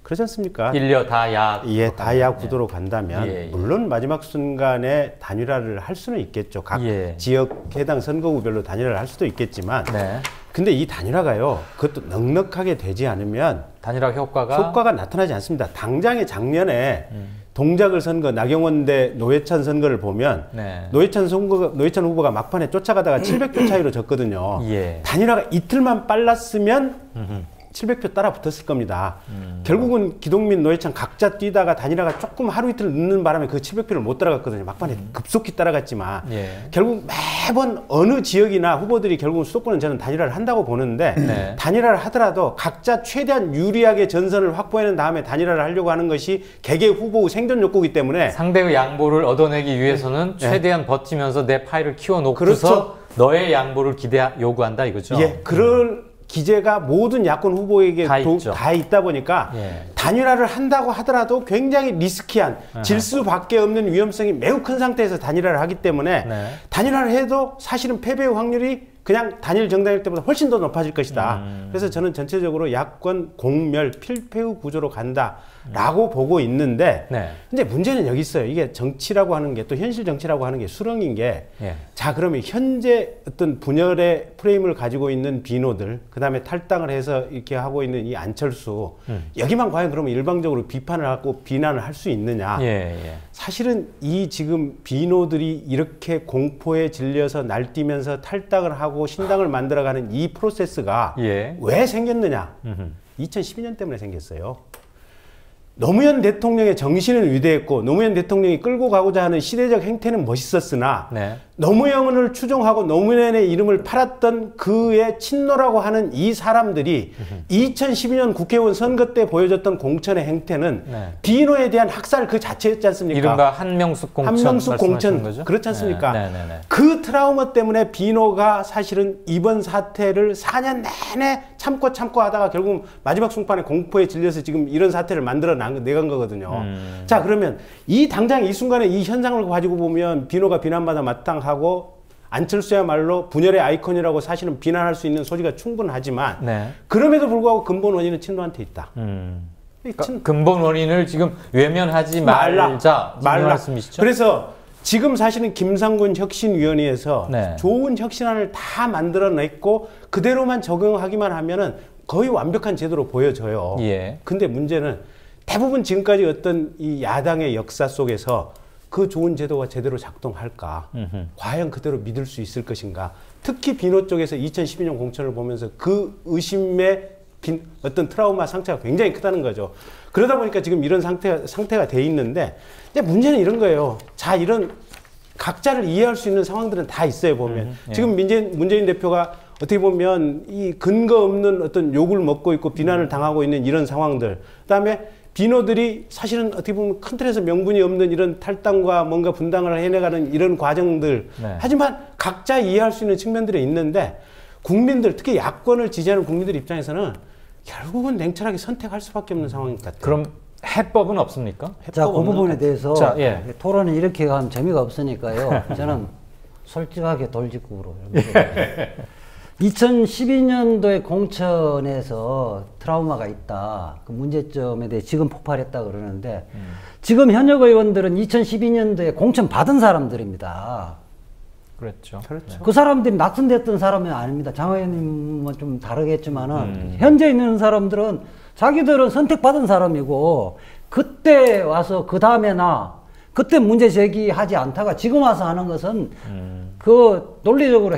그렇지 않습니까? 일려 다야. 예, 다야 구도로 간다면 예. 물론 마지막 순간에 단일화를 할 수는 있겠죠. 각 예. 지역 해당 선거구별로 단일화를 할 수도 있겠지만 네. 근데 이 단일화가요. 그것도 넉넉하게 되지 않으면 단일화 효과가 나타나지 않습니다. 당장에 작년에 동작을 선거 나경원 대 노회찬 선거를 보면 네. 노회찬 후보가 막판에 쫓아가다가 700표 차이로 졌거든요. 예. 단일화가 이틀만 빨랐으면 700표 따라 붙었을 겁니다. 결국은 기동민, 노회찬 각자 뛰다가 단일화가 조금 하루 이틀 늦는 바람에 그 700표를 못 따라갔거든요. 막판에 급속히 따라갔지만 예. 결국 매번 어느 지역이나 후보들이 결국은 수도권은 저는 단일화를 한다고 보는데 네. 단일화를 하더라도 각자 최대한 유리하게 전선을 확보해낸 다음에 단일화를 하려고 하는 것이 개개 후보의 생존 욕구이기 때문에 상대의 양보를 얻어내기 위해서는 최대한 버티면서 내 파일을 키워놓고서 그렇죠. 너의 양보를 요구한다 이거죠. 예, 그럴 기재가 모든 야권 후보에게 다 있다 보니까 예. 단일화를 한다고 하더라도 굉장히 리스키한 질 수밖에 없는 위험성이 매우 큰 상태에서 단일화를 하기 때문에 네. 단일화를 해도 사실은 패배의 확률이 그냥 단일 정당일 때보다 훨씬 더 높아질 것이다. 그래서 저는 전체적으로 야권 공멸 필패후 구조로 간다라고 보고 있는데 네. 근데 문제는 여기 있어요. 이게 정치라고 하는 게 또 현실 정치라고 하는 게 수렁인 게 자, 그러면 현재 어떤 분열의 프레임을 가지고 있는 비노들, 그다음에 탈당을 해서 이렇게 하고 있는 이 안철수 여기만 과연 그러면 일방적으로 비판을 하고 비난을 할 수 있느냐? 사실은 이 지금 비노들이 이렇게 공포에 질려서 날뛰면서 탈당을 하고 신당을 만들어가는 이 프로세스가 왜 생겼느냐? 2012년 때문에 생겼어요. 노무현 대통령의 정신은 위대했고 노무현 대통령이 끌고 가고자 하는 시대적 행태는 멋있었으나 노무현을 추종하고 노무현의 이름을 팔았던 그의 친노라고 하는 이 사람들이 2012년 국회의원 선거 때 보여줬던 공천의 행태는 비노에 대한 학살 그 자체였지 않습니까? 이른바 한명숙 공천. 한명숙 공천. 거죠? 그렇지 않습니까? 그 트라우마 때문에 비노가 사실은 이번 사태를 4년 내내 참고 하다가 결국 마지막 순간에 공포에 질려서 지금 이런 사태를 내간 거거든요. 자, 그러면 이 당장 이 순간에 이 현상을 가지고 보면 비노가 비난받아 마땅하고 안철수야말로 분열의 아이콘이라고 사실은 비난할 수 있는 소지가 충분하지만 그럼에도 불구하고 근본 원인은 친노한테 있다. 그러니까 근본 원인을 지금 외면하지 말자 말씀이시죠? 그래서 지금 사실은 김상곤 혁신위원회에서 좋은 혁신안을 다 만들어냈고 그대로만 적용하기만 하면은 거의 완벽한 제도로 보여져요. 근데 문제는 대부분 지금까지 어떤 이 야당의 역사 속에서 그 좋은 제도가 제대로 작동할까? 과연 그대로 믿을 수 있을 것인가? 특히 비노 쪽에서 2012년 공천을 보면서 그 의심의 어떤 트라우마 상처가 굉장히 크다는 거죠. 그러다 보니까 지금 이런 상태가 돼 있는데 근데 문제는 이런 거예요. 자, 이런 각자를 이해할 수 있는 상황들은 다 있어요, 보면. 지금 문재인 대표가 어떻게 보면 이 근거 없는 어떤 욕을 먹고 있고 비난을 당하고 있는 이런 상황들. 그다음에 비노들이 사실은 어떻게 보면 큰 틀에서 명분이 없는 이런 탈당과 뭔가 분당을 해내가는 이런 과정들. 하지만 각자 이해할 수 있는 측면들이 있는데 국민들, 특히 야권을 지지하는 국민들 입장에서는 결국은 냉철하게 선택할 수밖에 없는 상황인 것 같아요. 그럼 해법은 없습니까? 자, 그 부분에 대해서 토론은 이렇게 가면 재미가 없으니까요. 저는 솔직하게 돌직구로. 2012년도에 공천에서 트라우마가 있다. 그 문제점에 대해 지금 폭발했다 그러는데 지금 현역 의원들은 2012년도에 공천 받은 사람들입니다. 그렇죠. 그 사람들이 낙선됐던 사람은 아닙니다. 장 의원님은 좀 다르겠지만은 현재 있는 사람들은 자기들은 선택받은 사람이고 그때 와서 그 다음에 그때 문제 제기하지 않다가 지금 와서 하는 것은 그 논리적으로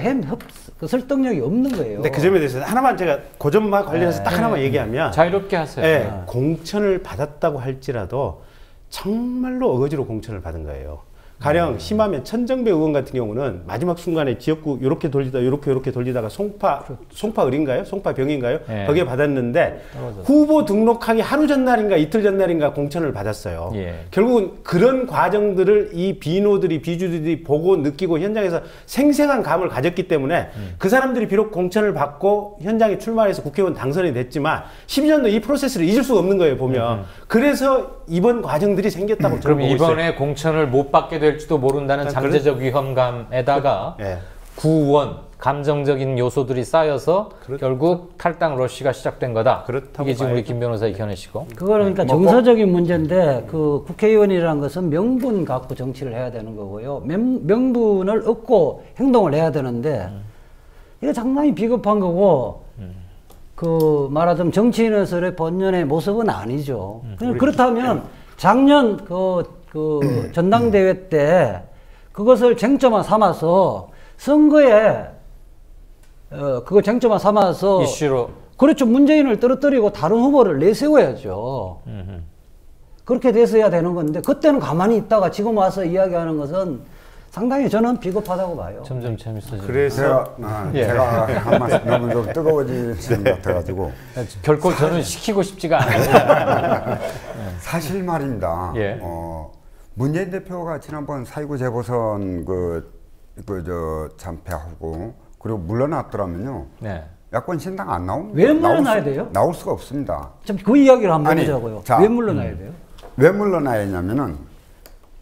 그 설득력이 없는 거예요. 근데 그 점에 대해서 하나만 제가 그 점만 관련해서 딱 하나만 얘기하면 자유롭게 하세요. 공천을 받았다고 할지라도 정말로 어거지로 공천을 받은 거예요. 가령 심하면 천정배 의원 같은 경우는 마지막 순간에 지역구 요렇게 돌리다 요렇게 돌리다가 송파을인가요? 송파병인가요? 거기에 받았는데 후보 등록하기 하루 전날인가 이틀 전날인가 공천을 받았어요. 결국은 그런 과정들을 이 비주들이 보고 느끼고 현장에서 생생한 감을 가졌기 때문에 그 사람들이 비록 공천을 받고 현장에 출마해서 국회의원 당선이 됐지만 12년도 이 프로세스를 잊을 수가 없는 거예요, 보면. 그래서 이번 과정들이 생겼다고 저는 그럼 보고 있어요. 이번에 공천을 못 받게 될지도 모른다는 잠재적 위험감에다가 구원, 감정적인 요소들이 쌓여서 결국 탈당 러시가 시작된 거다. 이게 지금 우리 김 변호사의 견해시고. 그거는 그러니까 정서적인 문제인데 그 국회의원이라는 것은 명분 갖고 정치를 해야 되는 거고요. 명분을 얻고 행동을 해야 되는데 이거 상당히 비겁한 거고 그 말하자면 정치인으로서의 본연의 모습은 아니죠. 그렇다면 작년 그 전당대회 때 그것을 쟁점화 삼아서 선거에 그거 쟁점화 삼아서 이슈로 그렇죠. 문재인을 떨어뜨리고 다른 후보를 내세워야죠. 그렇게 돼서야 되는 건데 그때는 가만히 있다가 지금 와서 이야기하는 것은 상당히 저는 비겁하다고 봐요. 점점 재밌어지네요. 그래서 제가 한 말씀 너무 좀 뜨거워지는 것 같아가지고 결코 저는 시키고 싶지가 않아요. 사실 말입니다. 문재인 대표가 지난번 4.29 재보선 참패하고 그리고 물러났더라면요. 야권 신당 안 나옵니다. 왜 물러나야 돼요? 나올 수가 없습니다. 참 그 이야기를 한번 해보자고요. 왜 물러나야 돼요? 왜 물러나야 했냐면은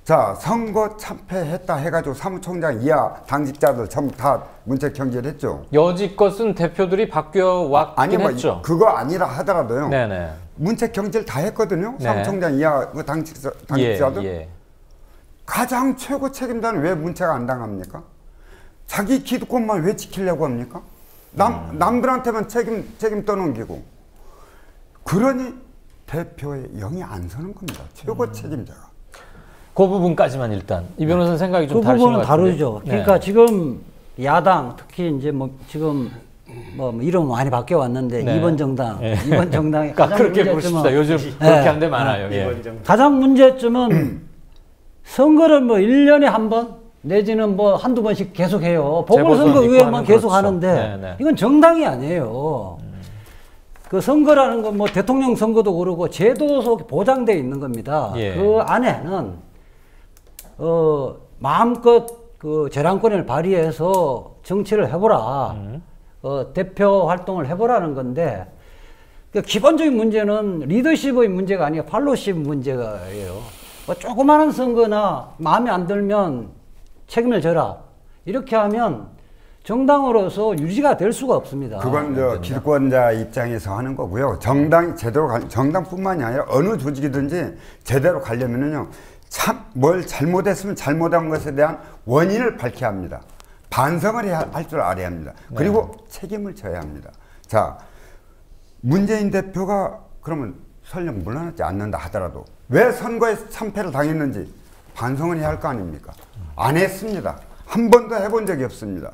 자, 선거 참패했다 해가지고 사무총장 이하 당직자들 전부 다 문책 경질했죠. 여지껏은 대표들이 바뀌어 왔긴 아니 뭐 했죠. 그거 아니라 하더라도요. 네네. 문책 경질 다 했거든요. 네. 사무총장 이하 그 당직자들. 예. 가장 최고 책임자는 왜 문책 안 당합니까? 자기 기득권만 왜 지키려고 합니까? 남들한테만 책임 떠넘기고. 그러니 대표의 영이 안 서는 겁니다. 최고 책임자가. 그 부분까지만 일단 이 변호사는 생각이 좀 그 다르신 것 부분은 같은데. 다르죠. 네. 그러니까 지금 야당 특히 이제 뭐 지금 뭐 이름 많이 바뀌어 왔는데 네. 이번 정당, 예. 이번 정당의 그러니까 가장 그렇게 부르십시다. 요즘 그렇게 하는 데 많아요. 예. 가장 문제점은 선거를 뭐 1년에 한 번 내지는 뭐 한두 번씩 계속 해요. 보궐선거 의회만 계속 그렇죠. 하는데 네네. 이건 정당이 아니에요. 그 선거라는 건 뭐 대통령 선거도 그러고 제도 속에 보장되어 있는 겁니다. 예. 그 안에는 마음껏 그 재량권을 발휘해서 정치를 해보라. 대표 활동을 해보라는 건데 그 기본적인 문제는 리더십의 문제가 아니라 팔로십 문제가예요. 뭐 조그마한 선거나 마음에 안 들면 책임을 져라. 이렇게 하면 정당으로서 유지가 될 수가 없습니다. 그건 저 기득권자 입장에서 하는 거고요. 정당이 제대로 정당뿐만이 아니라 어느 조직이든지 제대로 가려면은요. 참 뭘 잘못했으면 잘못한 것에 대한 원인을 밝혀야 합니다. 반성을 할 줄 알아야 합니다. 그리고 책임을 져야 합니다. 자, 문재인 대표가 그러면 설령 물러나지 않는다 하더라도 왜 선거에 참패를 당했는지 반성을 해야 할 거 아닙니까? 안 했습니다. 한 번도 해본 적이 없습니다.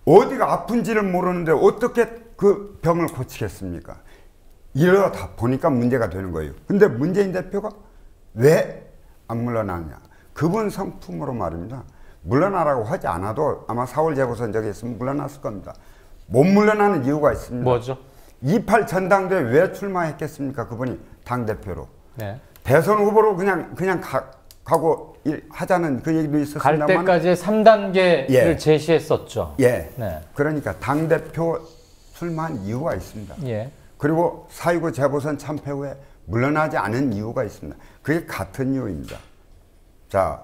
어디가 아픈지를 모르는데 어떻게 그 병을 고치겠습니까? 이러다 보니까 문제가 되는 거예요. 근데 문재인 대표가 왜 안 물러나느냐? 그분 성품으로 말입니다. 물러나라고 하지 않아도 아마 4월 재보선적에 있으면 물러났을 겁니다. 못 물러나는 이유가 있습니다. 뭐죠? 28 전당대회 왜 출마했겠습니까? 그분이 당대표로. 네. 대선 후보로 그냥 가고 하자는 그 얘기도 갈 있었습니다만. 때까지 3단계를 예. 제시했었죠. 예. 네. 그러니까 당대표 출마한 이유가 있습니다. 예. 그리고 4.19 재보선 참패 후에 물러나지 않은 이유가 있습니다. 그게 같은 이유입니다. 자,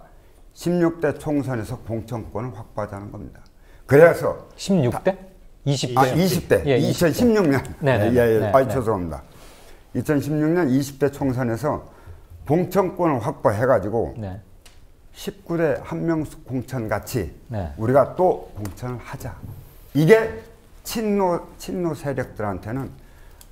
16대 총선에서 공천권을 확보하자는 겁니다. 그래서 16대? 20대? 20대. 예, 2016년. 네네. 예, 네, 네. 죄송합니다. 2016년 20대 총선에서 공천권을 확보해가지고 네. 19대 한명숙 공천 같이 네. 우리가 또 공천을 하자. 이게 친노 세력들한테는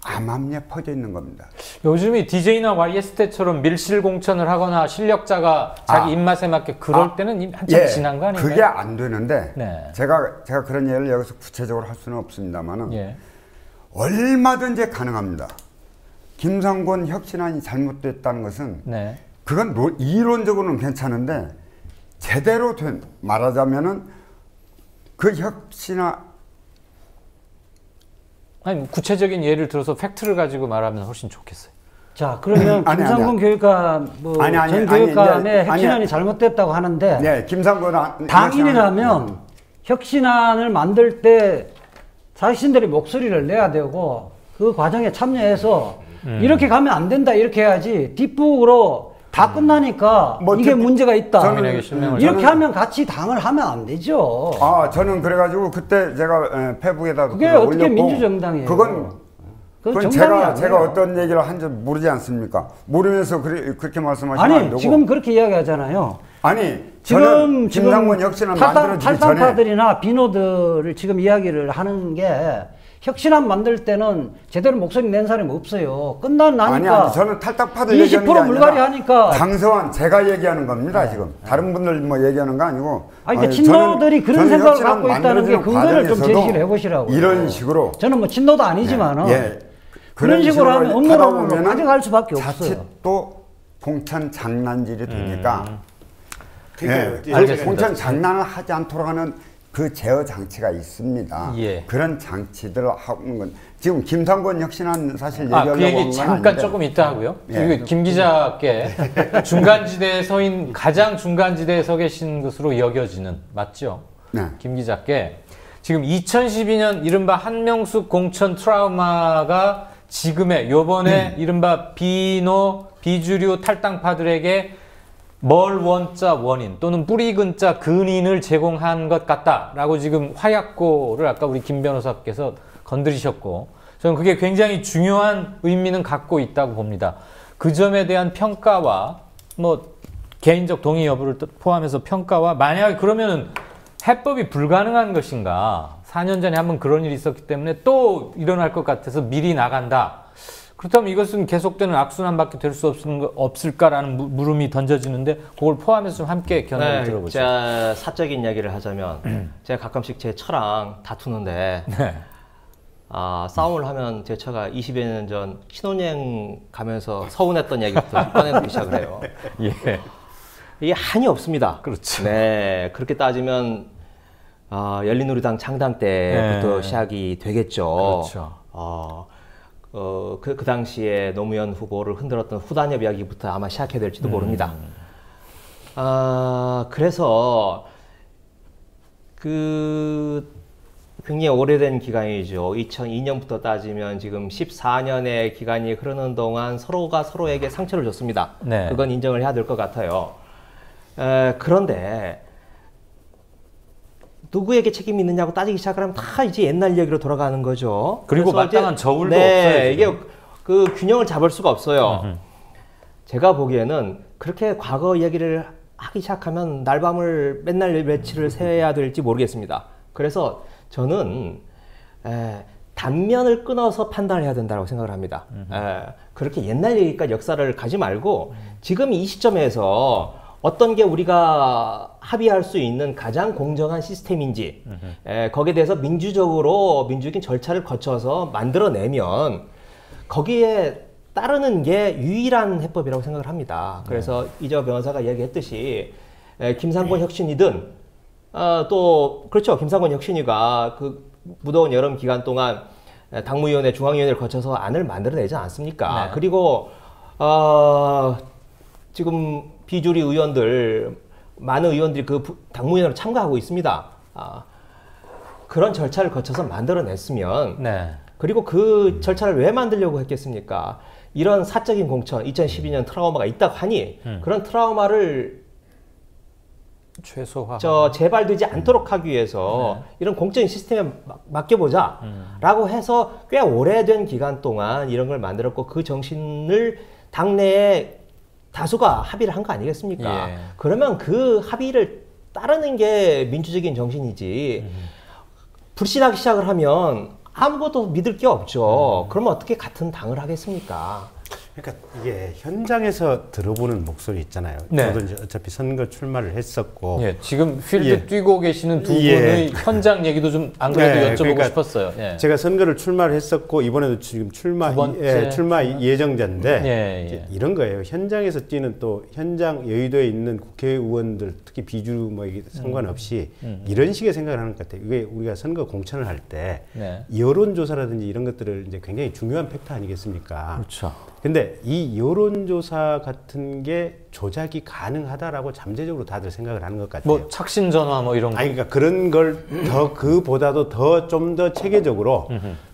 암암리에 퍼져 있는 겁니다. 요즘이 DJ나 YS 때처럼 밀실 공천을 하거나 실력자가 자기 입맛에 맞게 그럴 때는 이미 한참 지난 거 아닌가요? 그게 안 되는데 네. 제가 그런 예를 여기서 구체적으로 할 수는 없습니다만은 예. 얼마든지 가능합니다. 김상곤 혁신안이 잘못됐다는 것은 네. 그건 이론적으로는 괜찮은데 제대로 된 말하자면은 그 혁신안 아니 구체적인 예를 들어서 팩트를 가지고 말하면 훨씬 좋겠어요. 자, 그러면 김상곤 교육감 전 교육감의 혁신안이 잘못됐다고 하는데 네, 김상곤 당인이라면 혁신안을 만들 때 자신들의 목소리를 내야 되고 그 과정에 참여해서 이렇게 가면 안 된다 이렇게 해야지 뒷북으로 다 끝나니까 이게 문제가 있다. 이렇게 하면 같이 당을 하면 안 되죠. 저는 그래가지고 그때 제가 페북에다 그게 어떻게 민주정당이에요? 그건 제가 어떤 얘기를 한지 모르지 않습니까? 모르면서 그렇게 말씀하시면 안 되고. 지금 그렇게 이야기하잖아요. 아니, 지금 김상곤 혁신안 만들어지기 전에 탈당파들이나 비노들을 지금 이야기를 하는 게 혁신안 만들 때는 제대로 목소리 낸 사람이 없어요. 끝나니까. 아니, 저는 탈당파들 얘기하는 게 20% 물갈이 하니까. 장서환 제가 얘기하는 겁니다, 지금. 다른 분들 뭐 얘기하는 거 아니고. 그러니까 친노들이 그런 생각을 갖고 있다는 게 근거를 좀 제시를 해보시라고요. 이런 식으로. 저는 뭐 친노도 아니지만은. 예. 그런 식으로 하면 업무를 가져갈 수밖에 없어요. 자칫 또 공천 장난질이 되니까. 공천 장난을 하지 않도록 하는 그 제어 장치가 있습니다. 예. 그런 장치들을 하는 건 지금 김상곤 혁신안 사실 얘기하려고 그 얘기 잠깐 조금 이따 하고요. 예. 김 기자께 중간지대에 가장 중간지대에 서 계신 것으로 여겨지는 맞죠? 네. 김 기자께 지금 2012년 이른바 한명숙 공천 트라우마가 지금의 요번에 이른바 비주류 탈당파들에게 뭘 원자 원인 또는 뿌리 근자 근인을 제공한 것 같다라고 지금 화약고를 아까 우리 김 변호사께서 건드리셨고 저는 그게 굉장히 중요한 의미는 갖고 있다고 봅니다. 그 점에 대한 평가와 뭐 개인적 동의 여부를 포함해서 평가와 만약에 그러면은 해법이 불가능한 것인가 4년 전에 한번 그런 일이 있었기 때문에 또 일어날 것 같아서 미리 나간다. 그렇다면 이것은 계속되는 악순환밖에 될 수 없을까라는 물음이 던져지는데 그걸 포함해서 좀 함께 견해를 들어보죠. 제가 사적인 이야기를 하자면 제가 가끔씩 제 처랑 다투는데 네. 싸움을 하면 제 처가 20여 년 전 신혼여행 가면서 서운했던 얘기부터 꺼내놓기 시작을 해요. 예. 이게 한이 없습니다. 그렇죠. 네, 그렇게 따지면 열린우리당 창당 때부터 네. 시작이 되겠죠. 그렇죠. 그 당시에 노무현 후보를 흔들었던 후단협 이야기부터 아마 시작해야 될지도 모릅니다. 그래서 굉장히 오래된 기간이죠. 2002년부터 따지면 지금 14년의 기간이 흐르는 동안 서로가 서로에게 상처를 줬습니다. 네. 그건 인정을 해야 될 것 같아요. 그런데 누구에게 책임이 있느냐고 따지기 시작하면 다 이제 옛날 얘기로 돌아가는 거죠. 그리고 그래서 마땅한 이제, 저울도 네, 없어요. 이게 그 균형을 잡을 수가 없어요. 제가 보기에는 그렇게 과거 얘기를 하기 시작하면 날밤을 맨날 며칠을 새야 될지 모르겠습니다. 그래서 저는 단면을 끊어서 판단을 해야 된다고 생각을 합니다. 그렇게 옛날 얘기까지 역사를 가지 말고 지금 이 시점에서 어떤 게 우리가 합의할 수 있는 가장 공정한 시스템인지 거기에 대해서 민주적인 절차를 거쳐서 만들어내면 거기에 따르는 게 유일한 해법이라고 생각을 합니다. 그래서 이재호 변호사가 이야기했듯이 김상곤 혁신이든 또 그렇죠. 김상곤 혁신이가 그 무더운 여름 기간 동안 당무위원회, 중앙위원회를 거쳐서 안을 만들어내지 않습니까? 네. 그리고 지금 비주류 의원들, 많은 의원들이 그 당무위원회로 참가하고 있습니다. 그런 절차를 거쳐서 만들어냈으면 네. 그리고 그 절차를 왜 만들려고 했겠습니까? 이런 사적인 공천, 2012년 트라우마가 있다고 하니 그런 트라우마를 최소화 재발되지 않도록 하기 위해서 이런 공적인 시스템에 맡겨보자 라고 해서 꽤 오래된 기간 동안 이런 걸 만들었고 그 정신을 당내에 다수가 합의를 한 거 아니겠습니까? 예. 그러면 그 합의를 따르는 게 민주적인 정신이지 불신하기 시작을 하면 아무것도 믿을 게 없죠. 그러면 어떻게 같은 당을 하겠습니까? 그러니까 이게 현장에서 들어보는 목소리 있잖아요. 네. 저도 이제 어차피 선거 출마를 했었고. 예, 지금 필드 예. 뛰고 계시는 두 예. 분의 현장 얘기도 좀 안 그래도 네, 여쭤보고 그러니까 싶었어요. 예. 제가 선거를 출마를 했었고 이번에도 지금 두 번째 출마 예정자인데 예, 이제 예. 이런 거예요. 현장에서 뛰는 또 현장 여의도에 있는 국회의원들 특히 비주류 뭐 이게 상관없이 이런 식의 생각을 하는 것 같아요. 이게 우리가 선거 공천을 할 때 네. 여론조사라든지 이런 것들을 이제 굉장히 중요한 팩터 아니겠습니까? 그렇죠. 근데 이 여론조사 같은 게 조작이 가능하다라고 잠재적으로 다들 생각을 하는 것 같아요. 뭐 착신 전화 뭐 이런 거. 아니 그러니까 그런 걸 더 그보다도 더 좀 더 체계적으로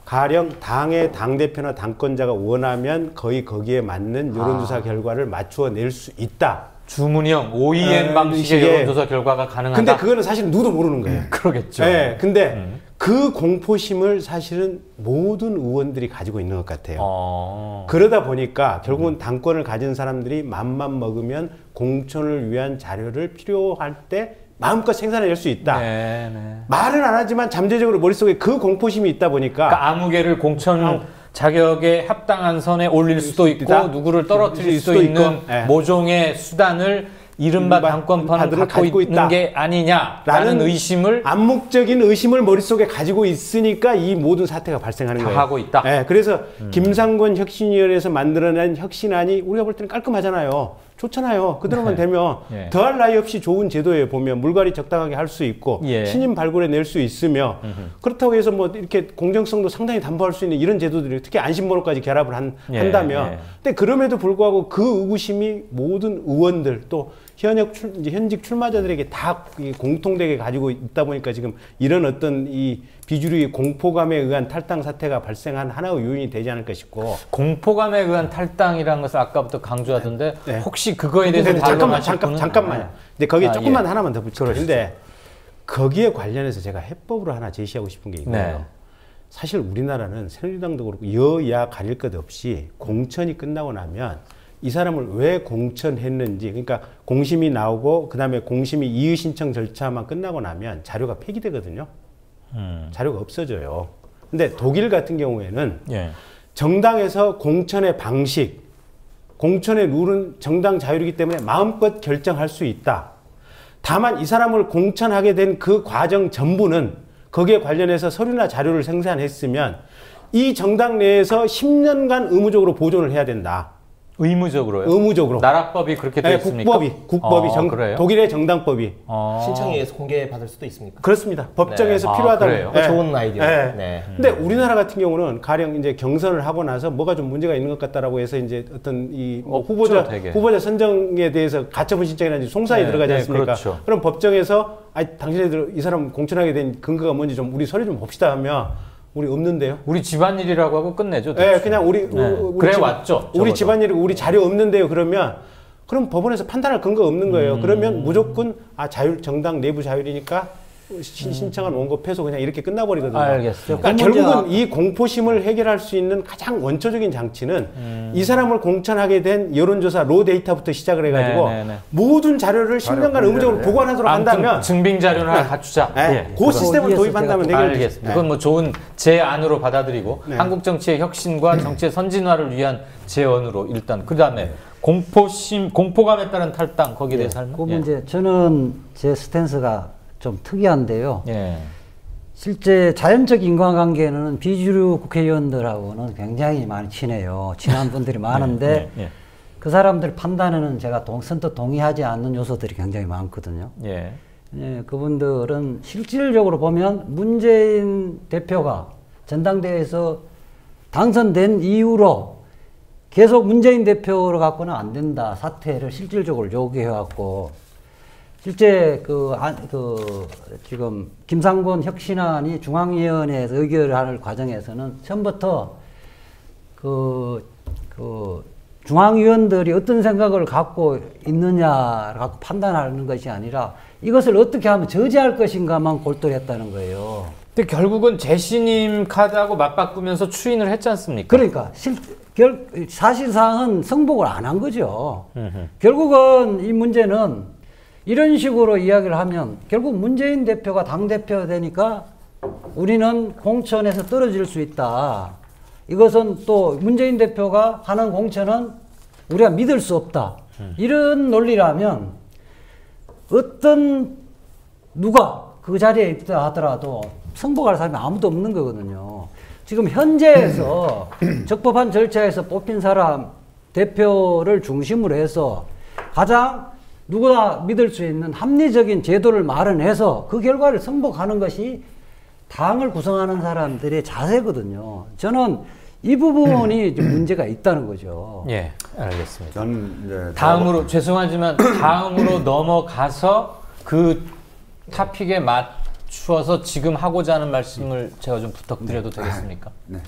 가령 당의 당대표나 당권자가 원하면 거의 거기에 맞는 여론조사 결과를 맞추어 낼 수 있다. 주문형 OEM 방식의 식의- 여론조사 결과가 가능하다. 근데 그거는 사실 누구도 모르는 거예요. 그러겠죠. 네, 근데 그 공포심을 사실은 모든 의원들이 가지고 있는 것 같아요. 그러다 보니까 결국은 당권을 가진 사람들이 맘만 먹으면 공천을 위한 자료를 필요할 때 마음껏 생산해낼 수 있다. 네, 네. 말은 안 하지만 잠재적으로 머릿속에 그 공포심이 있다 보니까 그러니까 아무개를 공천 자격에 합당한 선에 올릴 수도 있고 있다. 누구를 떨어뜨릴 수도 수도 있는 있고, 예. 모종의 수단을 이른바 당권파는 파들은 갖고 가지고 있는 있다. 게 아니냐라는 의심을 암묵적인 의심을 머릿속에 가지고 있으니까 이 모든 사태가 발생하는 다 거예요. 하고 있다. 네, 그래서 김상곤 혁신위원회에서 만들어낸 혁신안이 우리가 볼 때는 깔끔하잖아요. 좋잖아요. 그대로만 되면 예. 더할 나위 없이 좋은 제도에 보면 물갈이 적당하게 할 수 있고 예. 신임 발굴해 낼 수 있으며 그렇다고 해서 뭐 이렇게 공정성도 상당히 담보할 수 있는 이런 제도들이 특히 안심번호까지 결합을 예, 한다면 예. 근데 그럼에도 불구하고 그 의구심이 모든 의원들 또 현직 출마자들에게 다 공통되게 가지고 있다 보니까 지금 이런 어떤 이 비주류의 공포감에 의한 탈당 사태가 발생한 하나의 요인이 되지 않을까 싶고 공포감에 의한 탈당이라는 것을 아까부터 강조하던데 네. 혹시 혹시 그거에 대해서 근데 잠깐만요. 근데 거기에 조금만 예. 하나만 더 붙여요. 근데 거기에 관련해서 제가 해법으로 하나 제시하고 싶은 게 이거예요. 네. 사실 우리나라는 새누리당도 그렇고 여야 가릴 것 없이 공천이 끝나고 나면 이 사람을 왜 공천했는지, 그러니까 공심이 나오고 그다음에 공심이 이의 신청 절차만 끝나고 나면 자료가 폐기되거든요. 자료가 없어져요. 근데 독일 같은 경우에는 예. 정당에서 공천의 방식, 공천의 룰은 정당 자율이기 때문에 마음껏 결정할 수 있다. 다만 이 사람을 공천하게 된 그 과정 전부는 거기에 관련해서 서류나 자료를 생산했으면 이 정당 내에서 10년간 의무적으로 보존을 해야 된다. 의무적으로요? 의무적으로. 나라법이 그렇게 되어 있습니까? 국법이 그래요? 독일의 정당법이. 신청에 의해서 공개받을 수도 있습니까? 그렇습니다. 법정에서 네. 필요하다고. 그래요? 좋은 아이디어. 네. 네. 근데 우리나라 같은 경우는 가령 이제 경선을 하고 나서 뭐가 좀 문제가 있는 것 같다라고 해서 이제 어떤 이 뭐 없죠, 되게. 후보자 선정에 대해서 가처분 신청이라든지 송사에 네, 들어가지 네, 않습니까? 그렇죠. 그럼 법정에서 당신네들 이 사람 공천하게 된 근거가 뭔지 좀 우리 서류 좀 봅시다 하면 우리 없는데요. 우리 집안일이라고 하고 끝내죠. 네, 대충. 그냥 우리 그래 집- 왔죠. 우리 적어도. 집안일이고 우리 자료 없는데요. 그럼 법원에서 판단할 근거 없는 거예요. 그러면 무조건 자율 정당 내부 자율이니까 신청한 원고 패소 그냥 이렇게 끝나버리거든요. 알겠어요. 그러니까 그 문제가- 결국은 이 공포심을 해결할 수 있는 가장 원초적인 장치는 이 사람을 공천하게 된 여론조사 로 데이터부터 시작을 해가지고 네, 네, 네. 모든 자료를 10년간 의무적으로 보관하도록 한다면 증빙 자료를 하나 갖추자. 네, 그 그건. 시스템을 거기에서 도입한다면 제가 되겠죠. 알겠습니다. 그건 뭐 좋은 제안으로 받아들이고 네. 한국 정치의 혁신과 정치의 선진화를 위한 제언으로 일단 그다음에 공포감에 따른 탈당 거기에 대해서 할 그 문제 저는 제 스탠스가 좀 특이한데요. 예. 실제 자연적 인과관계는 비주류 국회의원들하고는 굉장히 많이 친해요. 친한 분들이 많은데 예. 그 사람들 판단에는 제가 선뜻 동의하지 않는 요소들이 굉장히 많거든요. 예. 예, 그분들은 실질적으로 보면 문재인 대표가 전당대회에서 당선된 이후로 계속 문재인 대표로 갖고는 안 된다. 사퇴를 실질적으로 요구해왔고 실제 지금 김상곤 혁신안이 중앙위원회에서 의결하는 과정에서는 처음부터 중앙위원들이 어떤 생각을 갖고 있느냐를 갖고 판단하는 것이 아니라 이것을 어떻게 하면 저지할 것인가만 골똘했다는 거예요. 근데 결국은 제시님 카드하고 맞바꾸면서 추인을 했지 않습니까? 그러니까 사실상은 승복을 안 한 거죠. 결국은 이 문제는 이런 식으로 이야기를 하면 결국 문재인 대표가 당대표 되니까 우리는 공천에서 떨어질 수 있다. 이것은 또 문재인 대표가 하는 공천은 우리가 믿을 수 없다. 이런 논리라면 어떤 누가 그 자리에 있다 하더라도 승복할 사람이 아무도 없는 거거든요. 지금 현재에서 적법한 절차에서 뽑힌 사람 대표를 중심으로 해서 가장 누구나 믿을 수 있는 합리적인 제도를 마련해서 그 결과를 승복하는 것이 당을 구성하는 사람들의 자세거든요. 저는 이 부분이 좀 문제가 있다는 거죠. 예, 알겠습니다. 저는 이제 다음으로 죄송하지만 다음으로 넘어가서 그 타픽에 맞추어서 지금 하고자 하는 말씀을 제가 좀 부탁드려도 되겠습니까? 네.